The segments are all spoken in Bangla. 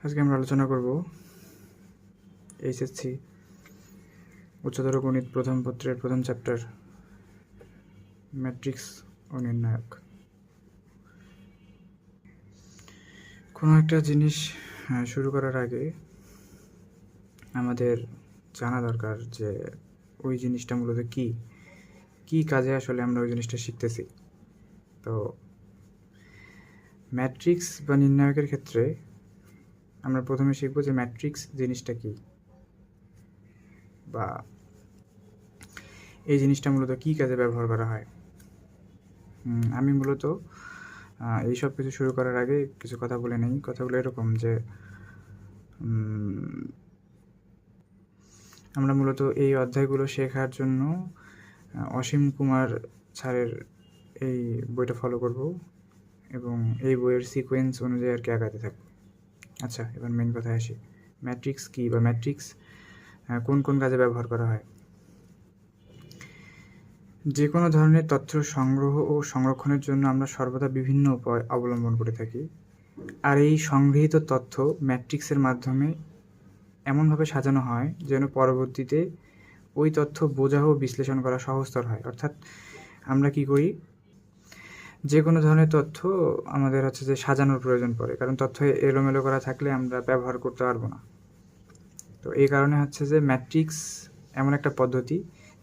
আজকে আমরা আলোচনা করব এইচএসসি উচ্চতর গণিত প্রথম পত্রের প্রথম চ্যাপ্টার ম্যাট্রিক্স ও নির্ণায়ক। কোনো একটা জিনিস শুরু করার আগে আমাদের জানা দরকার যে ওই জিনিসটা মূলত কী কাজে আসলে আমরা ওই জিনিসটা শিখতেছি। তো ম্যাট্রিক্স বা নির্ণায়কের ক্ষেত্রে আমরা প্রথমে শিখব যে ম্যাট্রিক্স জিনিসটা কী, বা এই জিনিসটা মূলত কী কাজে ব্যবহার করা হয়। আমি মূলত এই সব কিছু শুরু করার আগে কিছু কথা বলে নেই। কথাগুলো এরকম যে আমরা মূলত এই অধ্যায়গুলো শেখার জন্য অসীম কুমার স্যারের এই বইটা ফলো করব এবং এই বইয়ের সিকোয়েন্স অনুযায়ী আর কি আগাতে থাকবো। আচ্ছা, এবার মেন কথায় আসি। ম্যাট্রিক্স কী বা ম্যাট্রিক্স কোন কোন কাজে ব্যবহার করা হয়। যে কোনো ধরনের তথ্য সংগ্রহ ও সংরক্ষণের জন্য আমরা সর্বদা বিভিন্ন উপায় অবলম্বন করে থাকি। আর এই সংগৃহীত তথ্য ম্যাট্রিক্সের মাধ্যমে এমনভাবে সাজানো হয় যেন পরবর্তীতে ওই তথ্য বোঝা ও বিশ্লেষণ করা সহজতর হয়। অর্থাৎ আমরা কি করি, যে কোনো ধরনের তথ্য আমাদের হচ্ছে যে সাজানোর প্রয়োজন পড়ে, কারণ তথ্য এলোমেলো করা থাকলে আমরা ব্যবহার করতে পারবো না। তো এই কারণে হচ্ছে যে ম্যাট্রিক্স এমন একটা পদ্ধতি,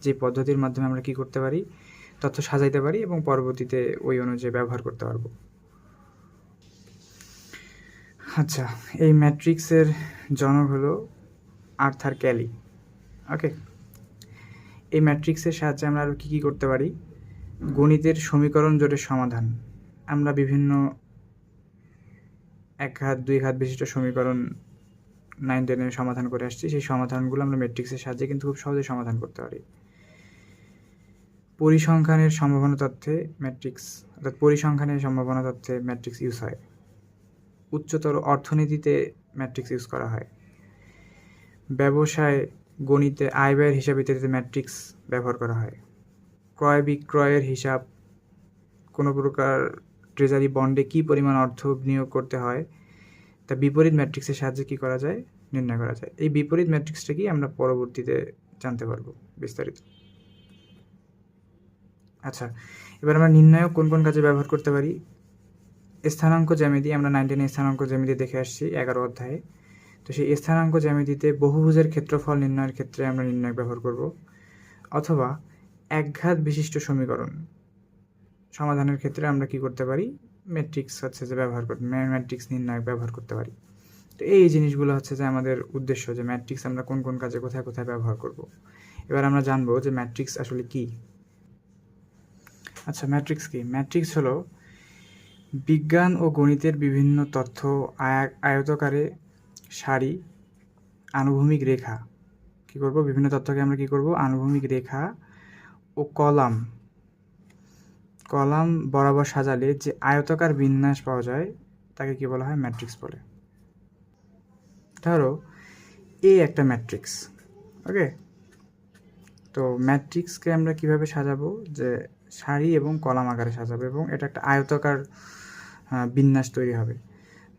যে পদ্ধতির মাধ্যমে আমরা কি করতে পারি, তথ্য সাজাইতে পারি এবং পরবর্তীতে ওই অনুযায়ী ব্যবহার করতে পারবো। আচ্ছা, এই ম্যাট্রিক্সের জনক হলো আর্থার ক্যালি। ওকে, এই ম্যাট্রিক্সের সাহায্যে আমরা আরও কী করতে পারি, গণিতের সমীকরণ জোটের সমাধান। আমরা বিভিন্ন এক ঘাত দুই ঘাত বিশিষ্ট সমীকরণ 9-10 সমাধান করে আসছি। সেই সমাধানগুলো আমরা ম্যাট্রিক্সের সাহায্যে কিন্তু খুব সহজে সমাধান করতে পারি। পরিসংখ্যানের সম্ভাবনা তথ্যে ম্যাট্রিক্স, অর্থাৎ পরিসংখ্যানের সম্ভাবনা তথ্যে ম্যাট্রিক্স ইউজ হয়। উচ্চতর অর্থনীতিতে ম্যাট্রিক্স ইউজ করা হয়। ব্যবসায়, গণিতে, আয় ব্যয়ের হিসাব ইত্যাদিতে ম্যাট্রিক্স ব্যবহার করা হয়। ক্রয় বিক্রয়ের হিসাব, কোনো প্রকার ট্রেজারি বন্ডে কী পরিমাণ অর্থ বিনিয়োগ করতে হয় তা বিপরীত ম্যাট্রিক্সের সাহায্যে কী করা যায়, নির্ণয় করা যায়। এই বিপরীত ম্যাট্রিক্সটা কি আমরা পরবর্তীতে জানতে পারবো বিস্তারিত। আচ্ছা, এবার আমরা নির্ণায়ক কোন কোন কাজে ব্যবহার করতে পারি। স্থানাঙ্ক জ্যামিতি, আমরা 9-10 স্থানাঙ্ক জ্যামিতি দেখে আসছি 11 অধ্যায়ে। তো সেই স্থানাঙ্ক জ্যামিতিতে বহুভুজের ক্ষেত্রফল নির্ণয়ের ক্ষেত্রে আমরা নির্ণায়ক ব্যবহার করব, অথবা একঘাত বিশিষ্ট সমীকরণ সমাধানের ক্ষেত্রে আমরা কি করতে পারি, ম্যাট্রিক্স হচ্ছে যে ম্যাট্রিক্স নির্ণায়ক ব্যবহার করতে পারি। তো এই জিনিসগুলো হচ্ছে যে আমাদের উদ্দেশ্য, যে ম্যাট্রিক্স আমরা কোন কোন কাজে কোথায় কোথায় ব্যবহার করব। এবার আমরা জানবো যে ম্যাট্রিক্স আসলে কি। আচ্ছা, ম্যাট্রিক্স কি? ম্যাট্রিক্স হলো বিজ্ঞান ও গণিতের বিভিন্ন তথ্য আয়তকারে সারি, আনুভূমিক রেখা কি করব, বিভিন্ন তথ্যকে আমরা কি করব, আনুভূমিক রেখা ও কলাম বরাবর সাজালে যে আয়তাকার বিন্যাস পাওয়া যায় তাকে কি বলা হয়, ম্যাট্রিক্স বলে। ধরো একটা ম্যাট্রিক্স। ওকে, তো ম্যাট্রিক্সকে আমরা কিভাবে সাজাবো, যে সারি এবং কলাম আকারে সাজাবো এবং এটা একটা আয়তাকার বিন্যাস তৈরি হবে।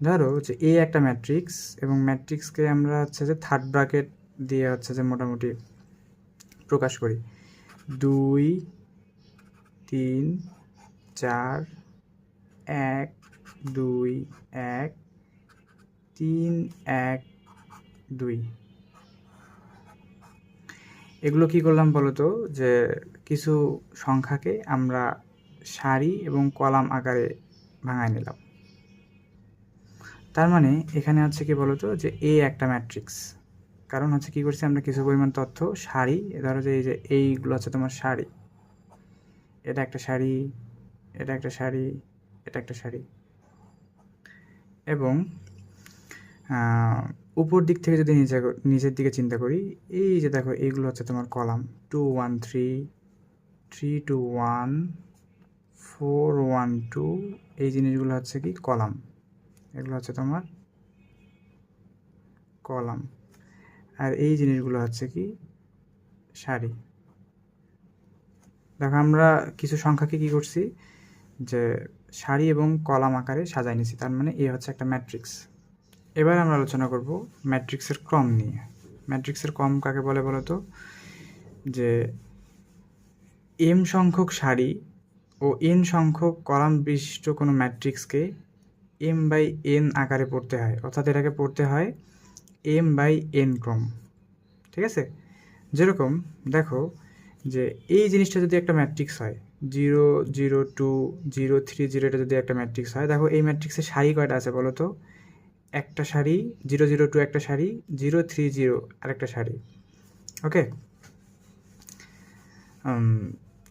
ধরো যে একটা ম্যাট্রিক্স, এবং ম্যাট্রিক্সকে আমরা হচ্ছে যে থার্ড ব্র্যাকেট দিয়ে হচ্ছে যে মোটামুটি প্রকাশ করি। 2 3 4 1 2 1 3 1 2। এগুলো কি করলাম বলতো, যে কিছু সংখ্যাকে আমরা সারি এবং কলাম আকারে ভাঙায় নিলাম। তার মানে এখানে হচ্ছে কি বলতো, যে একটা ম্যাট্রিক্স, কারণ হচ্ছে কি করছি আমরা, কিছু পরিমাণ তথ্য সারি, ধরো যে এই যে এইগুলো হচ্ছে তোমার সারি, এটা একটা সারি, এটা একটা সারি, এটা একটা সারি, এবং উপর দিক থেকে যদি নিচের দিকে চিন্তা করি, এই যে দেখো এইগুলো হচ্ছে তোমার কলাম, 2 1 3 3 2 1 4 1 2, এই জিনিসগুলো হচ্ছে কি কলাম, এগুলো হচ্ছে তোমার কলাম, আর এই জিনিসগুলো হচ্ছে কি সারি। দেখো আমরা কিছু সংখ্যাকে কি করছি, যে সারি এবং কলাম আকারে সাজাই নিছি, তার মানে হচ্ছে একটা ম্যাট্রিক্স। এবার আমরা আলোচনা করব ম্যাট্রিক্সের ক্রম নিয়ে। ম্যাট্রিক্সের ক্রম কাকে বলে বলো তো? যে m সংখ্যক সারি ও n সংখ্যক কলাম বিশিষ্ট কোনো ম্যাট্রিক্সকে m/n আকারে পড়তে হয়, অর্থাৎ এটাকে পড়তে হয় m/n ক্রম। ঠিক আছে? যেরকম দেখো যে এই জিনিসটা যদি একটা ম্যাট্রিক্স হয় 0 0 2 0 3 0, এটা যদি একটা ম্যাট্রিক্স হয়, দেখো এই ম্যাট্রিক্সের সারি কয়টা আছে বলো তো? একটা সারি, 0 0 2 একটা সারি, 0 3 0 আরেকটা সারি। ওকে,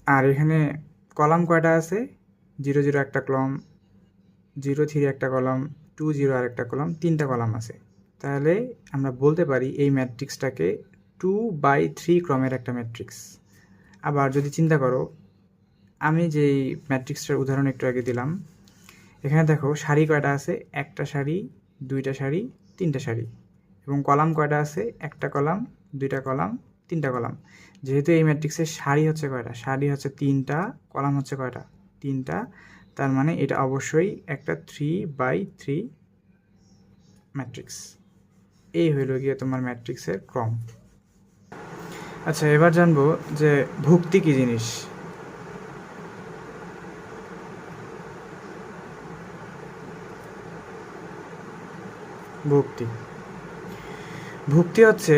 আর এখানে কলাম কয়টা আছে? 0 0 একটা কলাম, 0 3 একটা কলাম, 2 0 আরেকটা কলাম, 3টা কলাম আছে। তাহলে আমরা বলতে পারি এই ম্যাট্রিক্সটাকে 2/3 ক্রমের একটা ম্যাট্রিক্স। আবার যদি চিন্তা করো, আমি যেই ম্যাট্রিক্সটার উদাহরণ একটু আগে দিলাম, এখানে দেখো সারি কয়টা আছে? একটা সারি, দুইটা সারি, তিনটা সারি। এবং কলাম কয়টা আছে? একটা কলাম, দুইটা কলাম, তিনটা কলাম। যেহেতু এই ম্যাট্রিক্সের সারি হচ্ছে কয়টা? সারি হচ্ছে 3টা, কলাম হচ্ছে কয়টা? 3টা। তার মানে এটা অবশ্যই একটা 3/3 ম্যাট্রিক্স। এই হইল গিয়ে তোমার ম্যাট্রিক্সের ক্রম। আচ্ছা, এবার জানবো যে ভুক্তি কী জিনিস। ভুক্তি হচ্ছে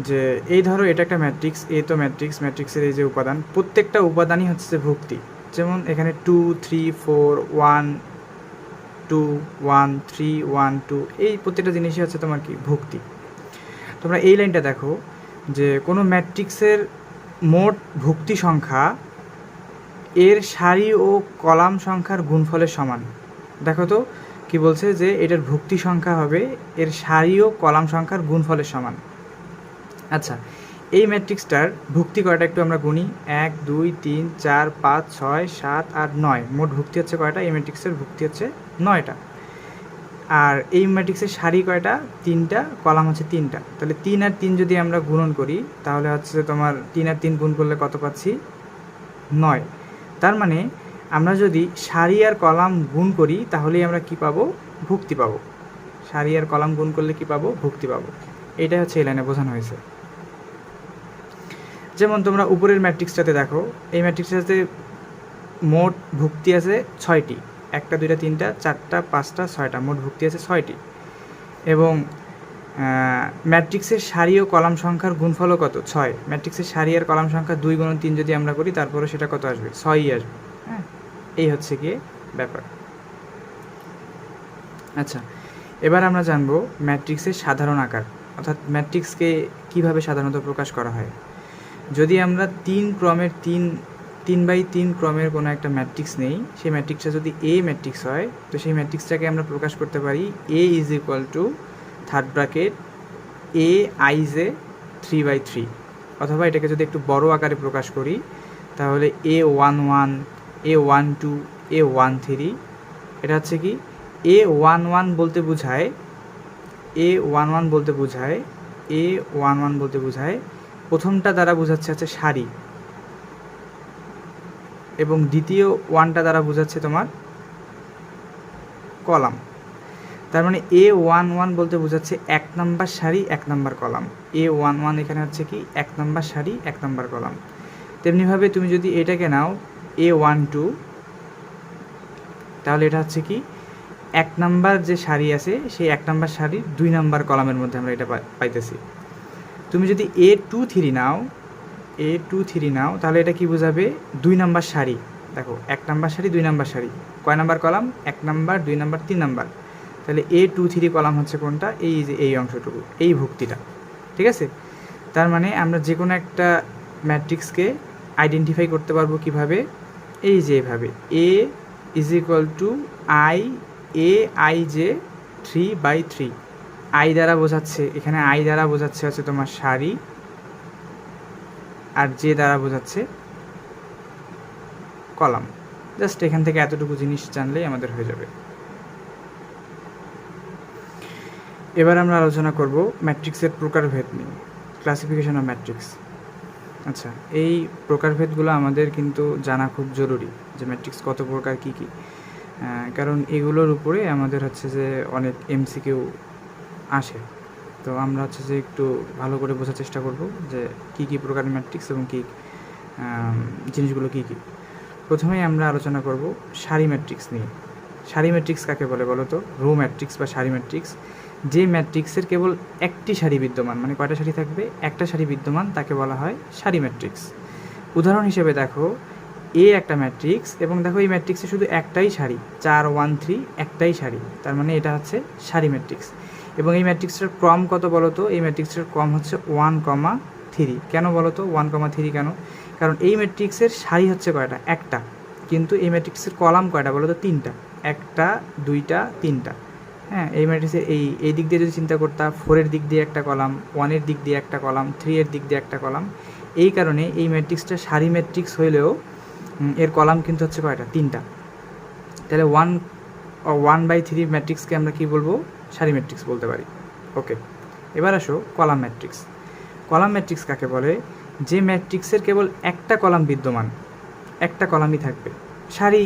যে এই ধরো এটা একটা ম্যাট্রিক্স, এ তো ম্যাট্রিক্সের এই যে উপাদান, প্রত্যেকটা উপাদানই হচ্ছে ভুক্তি। যেমন এখানে 2 3 4 1 2 1 3 1 2, এই প্রত্যেকটা জিনিসই হচ্ছে তোমার কি? ভুক্তি। তোমরা এই লাইনটা দেখো যে কোনো ম্যাট্রিক্সের মোট ভুক্তি সংখ্যা এর সারি ও কলাম সংখ্যার গুণফলের সমান। দেখো তো কি বলছে, যে এটার ভুক্তি সংখ্যা হবে এর সারি ও কলাম সংখ্যার গুণফলের সমান। আচ্ছা, এই ম্যাট্রিক্সটার ভুক্তি কয়টা একটু আমরা গুনি। 1 2 3 4 5 6 7 8 9, মোট ভুক্তি হচ্ছে কয়টা? এই ম্যাট্রিক্সের ভুক্তি হচ্ছে 9টা। আর এই ম্যাট্রিক্সের সারি কয়টা? 3টা, কলাম হচ্ছে 3টা। তাহলে 3 আর 3 যদি আমরা গুণন করি, তাহলে হচ্ছে তোমার 3 আর 3 গুণ করলে কত পাচ্ছি? 9। তার মানে আমরা যদি সারি আর কলাম গুণ করি তাহলেই আমরা কি পাবো? ভুক্তি পাবো। সারি আর কলাম গুণ করলে কি পাবো? ভুক্তি পাবো। এটাই হচ্ছে এই লাইনে বোঝানো হয়েছে। যেমন তোমরা উপরের ম্যাট্রিক্সটাতে দেখো, এই ম্যাট্রিক্সটাতে মোট ভুক্তি আছে 6টি। 1 2 3 4 5 6টা, মোট ভুক্তি আছে 6টি। এবং ম্যাট্রিক্সের সারি ও কলাম সংখ্যার গুণফলও কত? 6। ম্যাট্রিক্সের সারি আর কলাম সংখ্যা 2 গুণন 3 যদি আমরা করি, তারপরে সেটা কত আসবে? 6ই আসবে। হ্যাঁ, এই হচ্ছে গিয়ে ব্যাপার। আচ্ছা, এবার আমরা জানবো ম্যাট্রিক্সের সাধারণ আকার, অর্থাৎ ম্যাট্রিক্সকে কিভাবে সাধারণত প্রকাশ করা হয়। যদি আমরা 3/3 ক্রমের কোনো একটা ম্যাট্রিক্স নেই, সেই ম্যাট্রিক্সটা যদি এ ম্যাট্রিক্স হয়, তো সেই ম্যাট্রিক্সটাকে আমরা প্রকাশ করতে পারি A is equal to third bracket A I J 3/3। অথবা এটাকে যদি একটু বড় আকারে প্রকাশ করি, তাহলে A11 A12 A13। এটা হচ্ছে কি? A11 বলতে বোঝায় প্রথমটা দ্বারা বোঝাচ্ছে হচ্ছে সারি, এবং দ্বিতীয় ওয়ানটা দ্বারা বোঝাচ্ছে তোমার কলাম। তার মানে A11 বলতে বোঝাচ্ছে 1 নম্বর সারি 1 নম্বর কলাম। A11 এখানে হচ্ছে কি? 1 নম্বর সারি 1 নম্বর কলাম। তেমনিভাবে তুমি যদি এটাকে নাও A12, তাহলে এটা হচ্ছে কি? 1 নম্বর যে সারি আছে সেই 1 নম্বর সারির 2 নম্বর কলামের মধ্যে আমরা এটা পাইতেছি। তুমি যদি A23 নাও, তাহলে এটা কি বোঝাবে? 2 নম্বর সারি। দেখো, 1 নম্বর সারি 2 নম্বর সারি, কয় নম্বর কলাম? 1 নম্বর 2 নম্বর 3 নম্বর। তাহলে A23 কলাম হচ্ছে কোনটা? এই যে এই অংশটুকু, এই ভুক্তিটা। ঠিক আছে? তার মানে আমরা যে কোনো একটা ম্যাট্রিক্সকে আইডেন্টিফাই করতে পারবো কিভাবে? এই যে এভাবে, A is equal to I J 3/3। I দ্বারা বোঝাচ্ছে, এখানে আই দ্বারা বোঝাচ্ছে হচ্ছে তোমার সারি, আর যে দ্বারা বোঝাচ্ছে কলাম। জাস্ট এখান থেকে এতটুকু জিনিস জানলেই আমাদের হয়ে যাবে। এবার আমরা আলোচনা করব ম্যাট্রিক্সের প্রকারভেদ নিয়ে, ক্লাসিফিকেশন অফ ম্যাট্রিক্স। আচ্ছা, এই প্রকারভেদগুলো আমাদের কিন্তু জানা খুব জরুরি, যে ম্যাট্রিক্স কত প্রকার, কী কী। কারণ এগুলোর উপরে আমাদের হচ্ছে যে অনেক MCQ আসে। তো আমরা হচ্ছে যে একটু ভালো করে বোঝার চেষ্টা করব যে কী কী প্রকারের ম্যাট্রিক্স এবং কী জিনিসগুলো কী কী। প্রথমেই আমরা আলোচনা করব সারি ম্যাট্রিক্স নিয়ে। সারি ম্যাট্রিক্স কাকে বলে বলো তো? রো ম্যাট্রিক্স বা সারি ম্যাট্রিক্স, যে ম্যাট্রিক্সের কেবল একটি সারি বিদ্যমান, মানে কয়টা সারি থাকবে? একটা সারি বিদ্যমান, তাকে বলা হয় সারি ম্যাট্রিক্স। উদাহরণ হিসেবে দেখো, এ একটা ম্যাট্রিক্স এবং দেখো এই ম্যাট্রিক্সে শুধু একটাই সারি, 4 1 3 একটাই সারি, তার মানে এটা হচ্ছে সারি ম্যাট্রিক্স। এবং এই ম্যাট্রিক্সটার ক্রম কত বলো তো? এই ম্যাট্রিক্সটার ক্রম হচ্ছে 1,3। কেন বলো তো 1,3 কেন? কারণ এই ম্যাট্রিক্সের সারি হচ্ছে কয়টা? একটা, কিন্তু এই ম্যাট্রিক্সের কলাম কয়টা বলো তো? 3টা। 1টা 2টা 3টা। হ্যাঁ, এই ম্যাট্রিক্সের এই দিক দিয়ে যদি চিন্তা করতা, 4-এর দিক দিয়ে একটা কলাম, 1-এর দিক দিয়ে একটা কলাম, 3-এর দিক দিয়ে একটা কলাম। এই কারণে এই ম্যাট্রিক্সটা সারি ম্যাট্রিক্স হইলেও এর কলাম কিন্তু হচ্ছে কয়টা? 3টা। তাহলে 1/3 ম্যাট্রিক্সকে আমরা কি বলবো? সারি ম্যাট্রিক্স বলতে পারি। ওকে, এবার আসো কলাম ম্যাট্রিক্স। কলাম ম্যাট্রিক্স কাকে বলে? যে ম্যাট্রিক্সের কেবল একটা কলাম বিদ্যমান, একটা কলামই থাকবে। সারি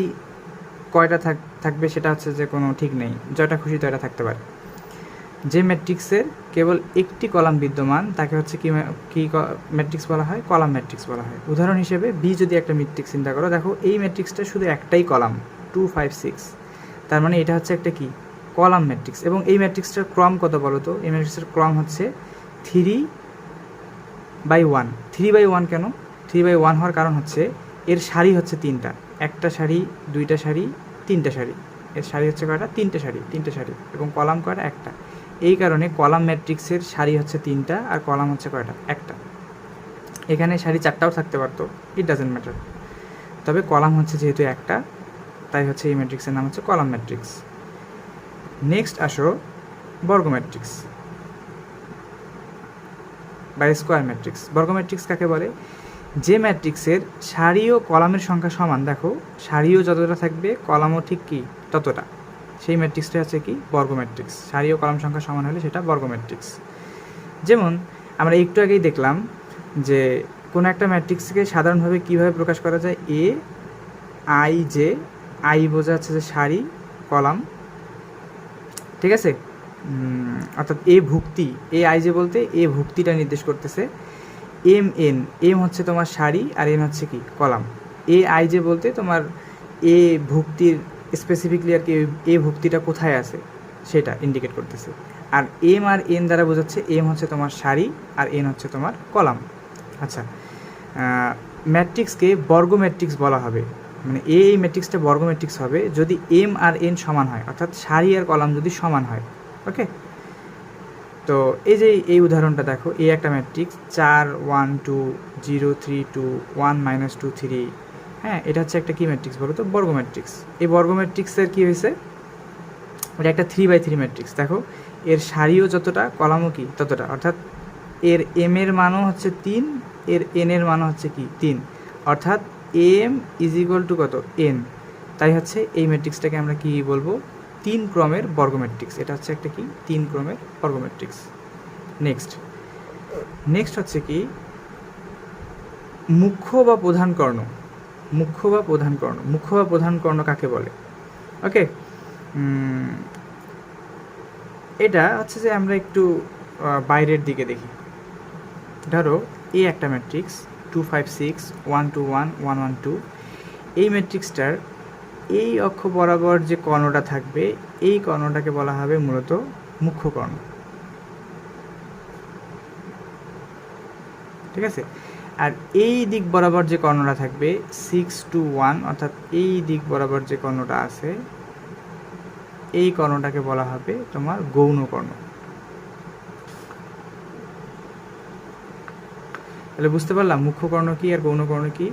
কয়টা থাকবে সেটা হচ্ছে যে কোনো ঠিক নেই, যয়টা খুশি তয়টা থাকতে পারে। যে ম্যাট্রিক্সের কেবল একটি কলাম বিদ্যমান তাকে হচ্ছে কি ম্যাট্রিক্স বলা হয়? কলাম ম্যাট্রিক্স বলা হয়। উদাহরণ হিসেবে বি যদি একটা ম্যাট্রিক্স চিন্তা করো, দেখো এই ম্যাট্রিক্সটা শুধু একটাই কলাম, 2 5 6, তার মানে এটা হচ্ছে একটা কি? Column matrix. এবং এই ম্যাট্রিক্সটার ক্রম কত বলো তো? এই ম্যাট্রিক্সটার ক্রম হচ্ছে 3/1। 3/1 কেন? 3/1 হওয়ার কারণ হচ্ছে এর সারি হচ্ছে 3টা, একটা সারি, 2টা সারি, 3টা সারি। এর সারি হচ্ছে কয়টা? 3টে সারি, 3টে সারি, এবং কলাম কয়টা? একটা। এই কারণে কলাম ম্যাট্রিক্সের সারি হচ্ছে 3টা আর কলাম হচ্ছে কয়টা? একটা। এখানে সারি 4টাও থাকতে পারতো, ইট ডাজেন্ট ম্যাটার, তবে কলাম হচ্ছে যেহেতু একটা, তাই হচ্ছে এই ম্যাট্রিক্সের নাম হচ্ছে কলাম ম্যাট্রিক্স। নেক্সট আসো বর্গ ম্যাট্রিক্স বা স্কোয়ার ম্যাট্রিক্স। বর্গ ম্যাট্রিক্স কাকে বলে? যে ম্যাট্রিক্সের সারি ও কলামের সংখ্যা সমান, দেখো সারিও যতটা থাকবে কলামও ঠিক কি ততটা, সেই ম্যাট্রিক্সটা হচ্ছে কি? বর্গ ম্যাট্রিক্স। সারি ও কলাম সংখ্যা সমান হলে সেটা বর্গ ম্যাট্রিক্স। যেমন আমরা একটু আগেই দেখলাম যে কোনো একটা ম্যাট্রিক্সকে সাধারণভাবে কীভাবে প্রকাশ করা যায়? এ আই জে, আই বোঝা যাচ্ছে যে সারি, কলাম, ঠিক আছে? অর্থাৎ এ ভুক্তি, এ আই জে বলতে এ ভুক্তিটা নির্দেশ করতেছে। এম এন, এম হচ্ছে তোমার সারি আর এন হচ্ছে কি? কলাম। এ আই জে বলতে তোমার এ ভুক্তির স্পেসিফিকলি আর কি এ ভুক্তিটা কোথায় আছে সেটা ইন্ডিকেট করতেছে। আর এম আর এন দ্বারা বোঝাচ্ছে এম হচ্ছে তোমার সারি আর এন হচ্ছে তোমার কলাম। আচ্ছা, ম্যাট্রিক্সকে বর্গ ম্যাট্রিক্স বলা হবে, মানে এই ম্যাট্রিক্সটা বর্গ ম্যাট্রিক্স হবে যদি এম আর এন সমান হয়, অর্থাৎ সারি আর কলাম যদি সমান হয়। ওকে, তো এই যে এই উদাহরণটা দেখো, এই একটা ম্যাট্রিক্স 4 1 2 0 3 2 1 -2 3, হ্যাঁ, এটা হচ্ছে একটা কি ম্যাট্রিক্স বলো তো? বর্গ ম্যাট্রিক্স। এই বর্গ ম্যাট্রিক্সের কী হয়েছে? এটা একটা 3/3 ম্যাট্রিক্স। দেখো এর সারিও যতটা, কলামও কি ততটা, অর্থাৎ এর এম এর মানও হচ্ছে 3, এর এন এর মানও হচ্ছে কি 3, অর্থাৎ এম ইজ ইকুয়াল টু কত? এন। তাই হচ্ছে এই ম্যাট্রিক্সটাকে আমরা কি বলবো? 3 ক্রমের বর্গ ম্যাট্রিক্স। এটা হচ্ছে একটা কি? 3 ক্রমের বর্গ ম্যাট্রিক্স। নেক্সট হচ্ছে কি? মুখ্য বা প্রধান কর্ণ। মুখ্য বা প্রধান কর্ণ, মুখ্য বা প্রধান কর্ণ কাকে বলে? ওকে, এটা হচ্ছে যে আমরা একটু বাইরের দিকে দেখি। ধরো এই একটা ম্যাট্রিক্স 2 5 6 1 2 1 1 1 2, এই ম্যাট্রিক্সটার এই অক্ষ বরাবর যে কর্ণটা থাকবে এই কর্ণটাকে বলা হবে মূলত মুখ্য কর্ণ, ঠিক আছে? আর এই দিক বরাবর যে কর্ণটা থাকবে 6 2 1, অর্থাৎ এই দিক বরাবর যে কর্ণটা আছে এই কর্ণটাকে বলা হবে তোমার গৌণ কর্ণ। তাহলে বুঝতে পারলাম মুখ্য কর্ণ কি আর গৌণ কর্ণ কি।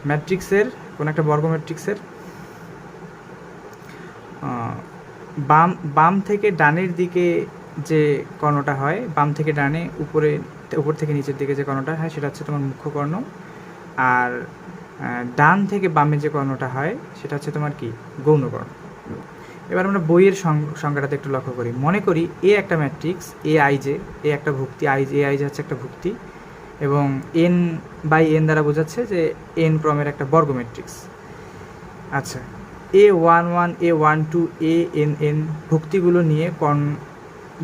ম্যাট্রিক্সের কোনো একটা বর্গ ম্যাট্রিক্সের বাম থেকে ডানের দিকে যে কর্ণটা হয়, বাম থেকে ডানে উপর থেকে নিচের দিকে যে কর্ণটা হয় সেটা হচ্ছে তোমার মুখ্য কর্ণ, আর ডান থেকে বামে যে কর্ণটা হয় সেটা হচ্ছে তোমার কি? গৌণ কর্ণ। এবার আমরা বইয়ের সংখ্যাটাতে একটু লক্ষ্য করি। মনে করি এ একটা ম্যাট্রিক্স, এ আই জে, এ একটা ভুক্তি, এ আই জে হচ্ছে একটা ভুক্তি, এবং n/n দ্বারা বোঝাচ্ছে যে n ক্রমের একটা বর্গ ম্যাট্রিক্স। আচ্ছা, A11 A12 ANN ভুক্তিগুলো নিয়ে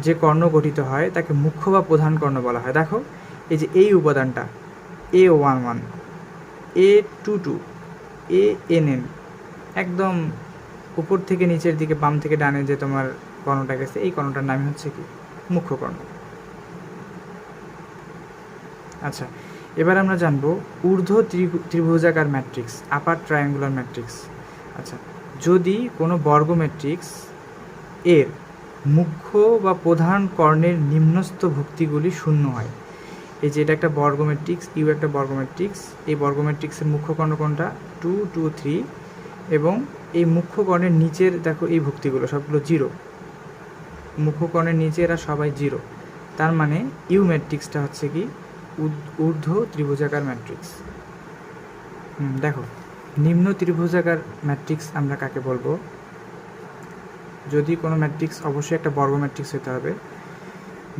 যে কর্ণ গঠিত হয় তাকে মুখ্য বা প্রধান কর্ণ বলা হয়। দেখো এই যে এই উপাদানটা A11 A22 ANN, একদম উপর থেকে নিচের দিকে বাম থেকে ডানে যে তোমার কর্ণটা গেছে, এই কর্ণটার নামই হচ্ছে কি মুখ্য কর্ণ। আচ্ছা, এবার আমরা জানবো ঊর্ধ্ব ত্রিভুজাকার ম্যাট্রিক্স, আপার ট্রায়াঙ্গুলার ম্যাট্রিক্স। আচ্ছা, যদি কোনো বর্গ ম্যাট্রিক্স এর মুখ্য বা প্রধান কর্ণের নিম্নস্থ ভুক্তিগুলি শূন্য হয়, এই যে এটা একটা বর্গ ম্যাট্রিক্স, ইউ একটা বর্গ ম্যাট্রিক্স, এই বর্গ ম্যাট্রিক্সের মুখ্য কর্ণ কোনটা 2 2 3, এবং এই মুখ্য কর্ণের নিচের দেখো এই ভুক্তিগুলো সবগুলো জিরো, মুখ্য কর্ণের নিচে এরা সবাই জিরো, তার মানে ইউ ম্যাট্রিক্সটা হচ্ছে কি ঊর্ধ্ব ত্রিভুজাকার ম্যাট্রিক্স। দেখো নিম্ন ত্রিভুজাকার ম্যাট্রিক্স আমরা কাকে বলবো? যদি কোনো ম্যাট্রিক্স অবশ্যই একটা বর্গ ম্যাট্রিক্স হতে হবে,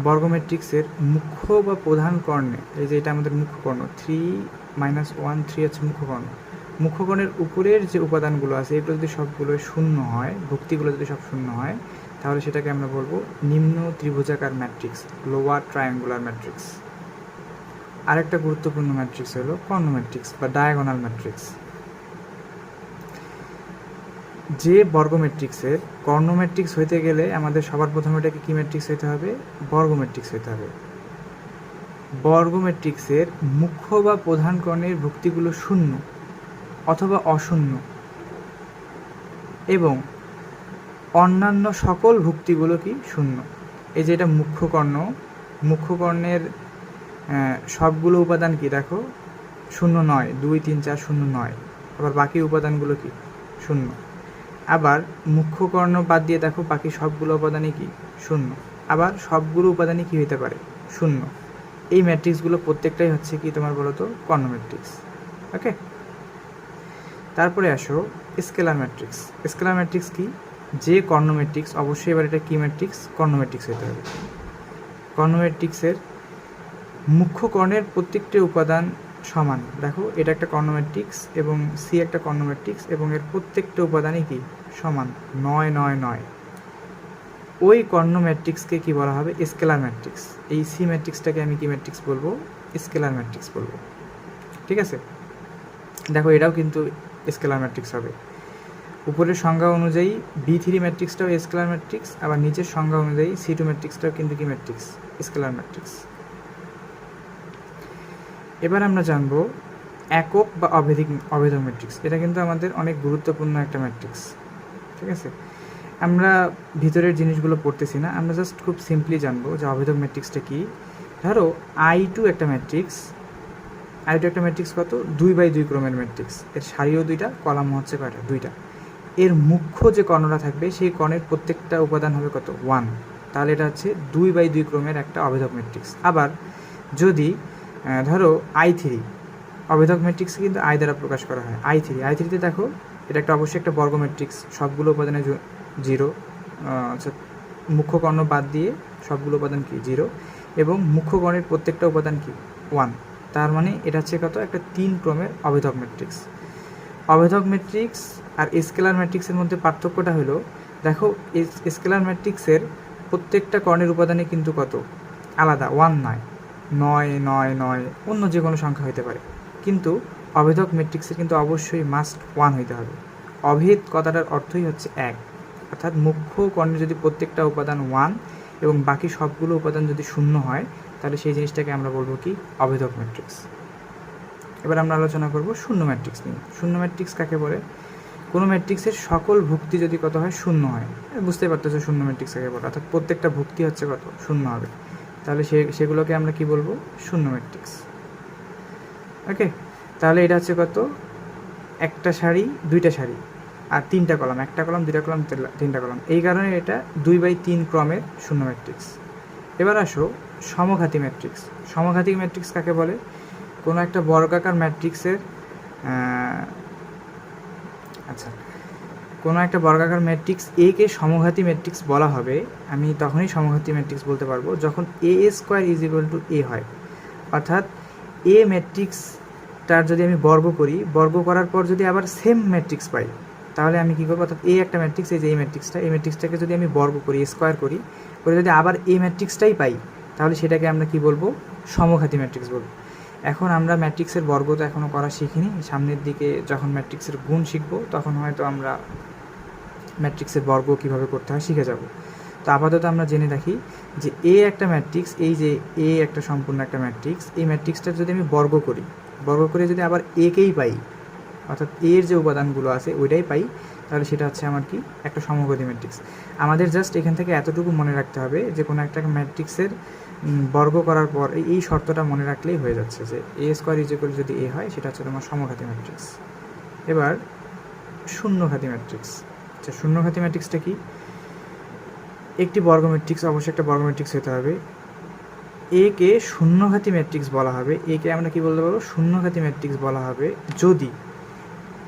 বর্গ ম্যাট্রিক্সের মুখ্য বা প্রধান কর্ণে, এই যে এটা আমাদের মুখ্য কর্ণ 3 - 1 3 হচ্ছে মুখ্য কর্ণ, মুখ্য কর্ণের উপরের যে উপাদানগুলো আছে এগুলো যদি সবগুলো শূন্য হয়, ভুক্তিগুলো যদি সব শূন্য হয়, তাহলে সেটাকে আমরা বলবো নিম্ন ত্রিভুজাকার ম্যাট্রিক্স, লোয়ার ট্রায়াঙ্গুলার ম্যাট্রিক্স। আরেকটা গুরুত্বপূর্ণ ম্যাট্রিক্স হলো কর্ণ ম্যাট্রিক্স বা ডায়াগোনাল ম্যাট্রিক্স। যে বর্গ ম্যাট্রিক্সের কর্ণ ম্যাট্রিক্স হইতে গেলে আমাদের সবার প্রথমে এটাকে কী ম্যাট্রিক্স হইতে হবে? বর্গ ম্যাট্রিক্স হইতে হবে। বর্গ ম্যাট্রিক্সের মুখ্য বা প্রধান কর্ণের ভুক্তিগুলো শূন্য অথবা অশূন্য এবং অন্যান্য সকল ভুক্তিগুলো কি শূন্য। এই যে এটা মুখ্য কর্ণ, মুখ্য কর্ণের সবগুলো উপাদান কি দেখো শূন্য নয়, 2 3 4 শূন্য নয়, আবার বাকি উপাদানগুলো কি শূন্য। আবার মুখ্য কর্ণ বাদ দিয়ে দেখো বাকি সবগুলো উপাদানই কি শূন্য, আবার সবগুলো উপাদানই কি হতে পারে শূন্য। এই ম্যাট্রিক্সগুলো প্রত্যেকটাই হচ্ছে কি তোমার বলো তো কর্ণ ম্যাট্রিক্স। ওকে, তারপরে আসো স্কেলার ম্যাট্রিক্স। স্কেলার ম্যাট্রিক্স কি? যে কর্ণ ম্যাট্রিক্স, অবশ্যই এবার এটা কি ম্যাট্রিক্স? কর্ণ ম্যাট্রিক্স হতে হবে। কর্ণ ম্যাট্রিক্সের মুখ্য কর্ণের প্রত্যেকটি উপাদান সমান। দেখো এটা একটা কর্ণ ম্যাট্রিক্স এবং সি একটা কর্ণ ম্যাট্রিক্স এবং এর প্রত্যেকটা উপাদানই কি সমান 9 9 9। ওই কর্ণ ম্যাট্রিক্সকে কি বলা হবে? Scalar matrix. এই সি ম্যাট্রিক্সটাকে আমি কি ম্যাট্রিক্স বলবো? স্কেলার ম্যাট্রিক্স বলবো। ঠিক আছে, দেখো এটাও কিন্তু স্কেলার ম্যাট্রিক্স হবে। উপরের সংজ্ঞা অনুযায়ী B3 ম্যাট্রিক্সটাও স্কেলার ম্যাট্রিক্স, আবার নিচের সংজ্ঞা অনুযায়ী C2 ম্যাট্রিক্সটাও কিন্তু কি ম্যাট্রিক্স? Scalar matrix. এবার আমরা জানবো একক বা অভেদক ম্যাট্রিক্স। এটা কিন্তু আমাদের অনেক গুরুত্বপূর্ণ একটা ম্যাট্রিক্স। ঠিক আছে, আমরা ভিতরের জিনিসগুলো পড়তেছি না, আমরা জাস্ট খুব সিম্পলি জানবো যে অভেদক ম্যাট্রিক্সটা কি। ধরো I2 একটা ম্যাট্রিক্স, I2 একটা ম্যাট্রিক্স কত? 2/2 ক্রমের ম্যাট্রিক্স, এর সারিও 2টা, কলাম হচ্ছে কয়টা? 2টা। এর মুখ্য যে কর্ণটা থাকবে সেই কর্ণের প্রত্যেকটা উপাদান হবে কত? 1। তাহলে এটা হচ্ছে 2/2 ক্রমের একটা অভেদক ম্যাট্রিক্স। আবার যদি ধরো I3, অভেদক ম্যাট্রিক্স কিন্তু I দ্বারা প্রকাশ করা হয়। I3তে দেখো এটা একটা অবশ্যই একটা বর্গ ম্যাট্রিক্স, সবগুলো উপাদানে 0, আচ্ছা মুখ্য কর্ণ বাদ দিয়ে সবগুলো উপাদান কি 0 এবং মুখ্য কর্ণের প্রত্যেকটা উপাদান কি 1। তার মানে এটা হচ্ছে কত? একটা 3 ক্রমের অভেদক ম্যাট্রিক্স। অভেদক ম্যাট্রিক্স আর স্কেলার ম্যাট্রিক্সের মধ্যে পার্থক্যটা হলো, দেখো স্কেলার ম্যাট্রিক্সের প্রত্যেকটা কর্ণের উপাদানে কিন্তু কত আলাদা, 1 নয়, 9 9 9 অন্য যে কোনো সংখ্যা হতে পারে, কিন্তু অভেদক ম্যাট্রিক্সের কিন্তু অবশ্যই মাস্ট 1 হইতে হবে। অভেদ কথাটার অর্থই হচ্ছে 1, অর্থাৎ মুখ্য কর্ণের যদি প্রত্যেকটা উপাদান 1 এবং বাকি সবগুলো উপাদান যদি শূন্য হয়, তাহলে সেই জিনিসটাকে আমরা বলবো কি? অভেদক ম্যাট্রিক্স। এবার আমরা আলোচনা করব শূন্য ম্যাট্রিক্স নিয়ে। শূন্য ম্যাট্রিক্স কাকে বলে? কোনো ম্যাট্রিক্সের সকল ভুক্তি যদি কত হয়? শূন্য হয়। বুঝতে পারতেছো শূন্য ম্যাট্রিক্স কাকে বলে, অর্থাৎ প্রত্যেকটা ভুক্তি হচ্ছে কত? শূন্য হবে। তাহলে সেগুলোকে আমরা কি বলবো? শূন্য ম্যাট্রিক্স। ওকে, তাহলে এটা হচ্ছে কত? একটা সারি, 2টা সারি আর 3টা কলাম, একটা কলাম 2টা কলাম 3টা কলাম, এই কারণে এটা 2/3 ক্রমের শূন্য ম্যাট্রিক্স। এবার আসো সমঘাতী ম্যাট্রিক্স। সমঘাতী ম্যাট্রিক্স কাকে বলে? কোনো একটা বর্গাকার ম্যাট্রিক্সের কোনো একটা বর্গাকার ম্যাট্রিক্স এ কে সমঘাতী ম্যাট্রিক্স বলা হবে, আমি তখনই সমঘাতী ম্যাট্রিক্স বলতে পারবো যখন A² = A হয়। অর্থাৎ A ম্যাট্রিক্সটার যদি আমি বর্গ করি, বর্গ করার পর যদি আবার সেম ম্যাট্রিক্স পাই, তাহলে আমি কী করবো, অর্থাৎ এই একটা ম্যাট্রিক্স, এই যে এই ম্যাট্রিক্সটাকে যদি আমি বর্গ করি, স্কোয়ার করি, করে যদি আবার এই ম্যাট্রিক্সটাই পাই, তাহলে সেটাকে আমরা কি বলবো, সমঘাতী ম্যাট্রিক্স বলবো। এখন আমরা ম্যাট্রিক্সের বর্গ তো এখনও করা শিখিনি, সামনের দিকে যখন ম্যাট্রিক্সের গুণ শিখবো তখন হয়তো আমরা ম্যাট্রিক্সের বর্গ কীভাবে করতে হয় শিখে যাব। তো আপাতত আমরা জেনে রাখি যে এ একটা ম্যাট্রিক্স, এই যে এ একটা সম্পূর্ণ একটা ম্যাট্রিক্স, এই ম্যাট্রিক্সটার যদি আমি বর্গ করে যদি আবার একেই পাই, অর্থাৎ এর যে উপাদানগুলো আছে ওইটাই পাই, তাহলে সেটা হচ্ছে আমার কি, একটা সমঘাতী ম্যাট্রিক্স। আমাদের জাস্ট এখান থেকে এতটুকু মনে রাখতে হবে যে কোনো একটা ম্যাট্রিক্সের বর্গ করার পর এই শর্তটা মনে রাখলেই হয়ে যাচ্ছে যে এ স্কোয়ার ইজ ইকুয়াল যদি এ হয়, সেটা হচ্ছে তোমার সমঘাতী ম্যাট্রিক্স। এবার শূন্যঘাতী ম্যাট্রিক্স। আচ্ছা, শূন্যঘাতী ম্যাট্রিক্সটা কি? একটি বর্গ ম্যাট্রিক্স, অবশ্যই একটা বর্গ ম্যাট্রিক্স হতে হবে। একে শূন্যঘাতী ম্যাট্রিক্স বলা হবে, একে আমরা কি বলতে পারবো, শূন্যঘাতী ম্যাট্রিক্স বলা হবে যদি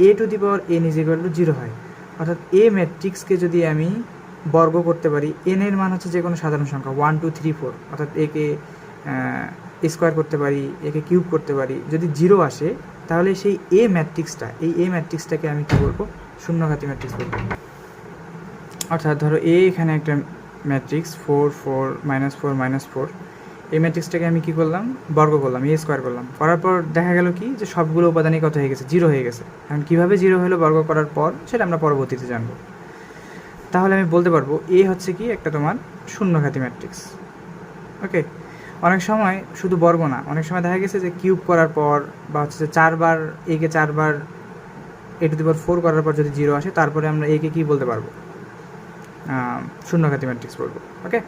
A to the power N is equal to 0 হয়। অর্থাৎ এ ম্যাট্রিক্সকে যদি আমি বর্গ করতে পারি, এন এর মান হচ্ছে যে কোনো সাধারণ সংখ্যা 1 2 3 4, অর্থাৎ একে স্কোয়ার করতে পারি, একে কিউব করতে পারি, যদি 0 আসে তাহলে সেই এ ম্যাট্রিক্সটাকে আমি কী বলবো, শূন্যঘাতী ম্যাট্রিক্স বলবো। অর্থাৎ ধরো এখানে একটা ম্যাট্রিক্স 4 4 -4 -4, এই ম্যাট্রিক্সটাকে আমি কী করলাম, বর্গ করলাম, এ স্কোয়ার করলাম, করার পর দেখা গেল কি যে সবগুলো উপাদানই কত হয়ে গেছে, 0 হয়ে গেছে। এখন কীভাবে 0 হলো বর্গ করার পর, সেটা আমরা পরবর্তীতে জানবো। তাহলে আমি বলতে পারবো এ হচ্ছে কি একটা তোমার শূন্যঘাতী ম্যাট্রিক্স। ওকে, অনেক সময় শুধু বর্গ না, অনেক সময় দেখা গেছে যে কিউব করার পর বা হচ্ছে যে 4 বার একে 4 বার এ টু দি পাওয়ার 4 করার পর যদি 0 আসে, তারপরে আমরা একে কী বলতে পারবো, শূন্যঘাতী ম্যাট্রিক্স বলবো। ওকে,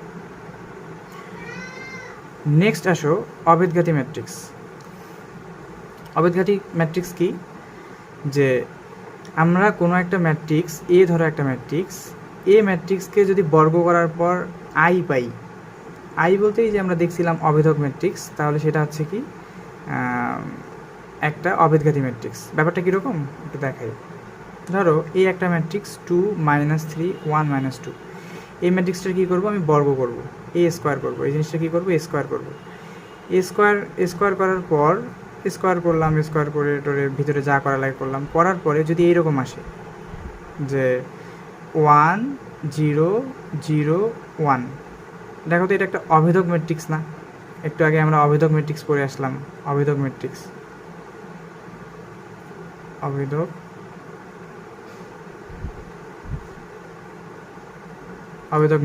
নেক্সট আসো অভেদঘাতী ম্যাট্রিক্স। অভেদঘাতী ম্যাট্রিক্স কি, যে আমরা কোনো একটা ম্যাট্রিক্স, এ ধরো একটা ম্যাট্রিক্স, এ ম্যাট্রিক্সকে যদি বর্গ করার পর আই পাই, আই বলতেই যে আমরা দেখছিলাম অভেদক ম্যাট্রিক্স, তাহলে সেটা হচ্ছে কি একটা অভেদঘাতী ম্যাট্রিক্স। ব্যাপারটা কীরকম একটু দেখাই। ধরো এই একটা ম্যাট্রিক্স 2 -3 1 -2, এই ম্যাট্রিক্সটা কী করবো, আমি বর্গ করবো, এ স্কোয়ার করবো, এই জিনিসটা কী করবো, স্কোয়ার করবো। স্কোয়ার করার পর স্কোয়ার করলাম, স্কোয়ার করে টোরের ভিতরে যা করা লাগে করলাম, করার পরে যদি এইরকম আসে যে 1 0 0 1, দেখো তো এটা একটা অভেদক ম্যাট্রিক্স না? একটু আগে আমরা অভেদক ম্যাট্রিক্স পড়ে আসলাম, অভেদক ম্যাট্রিক্স, অভেদক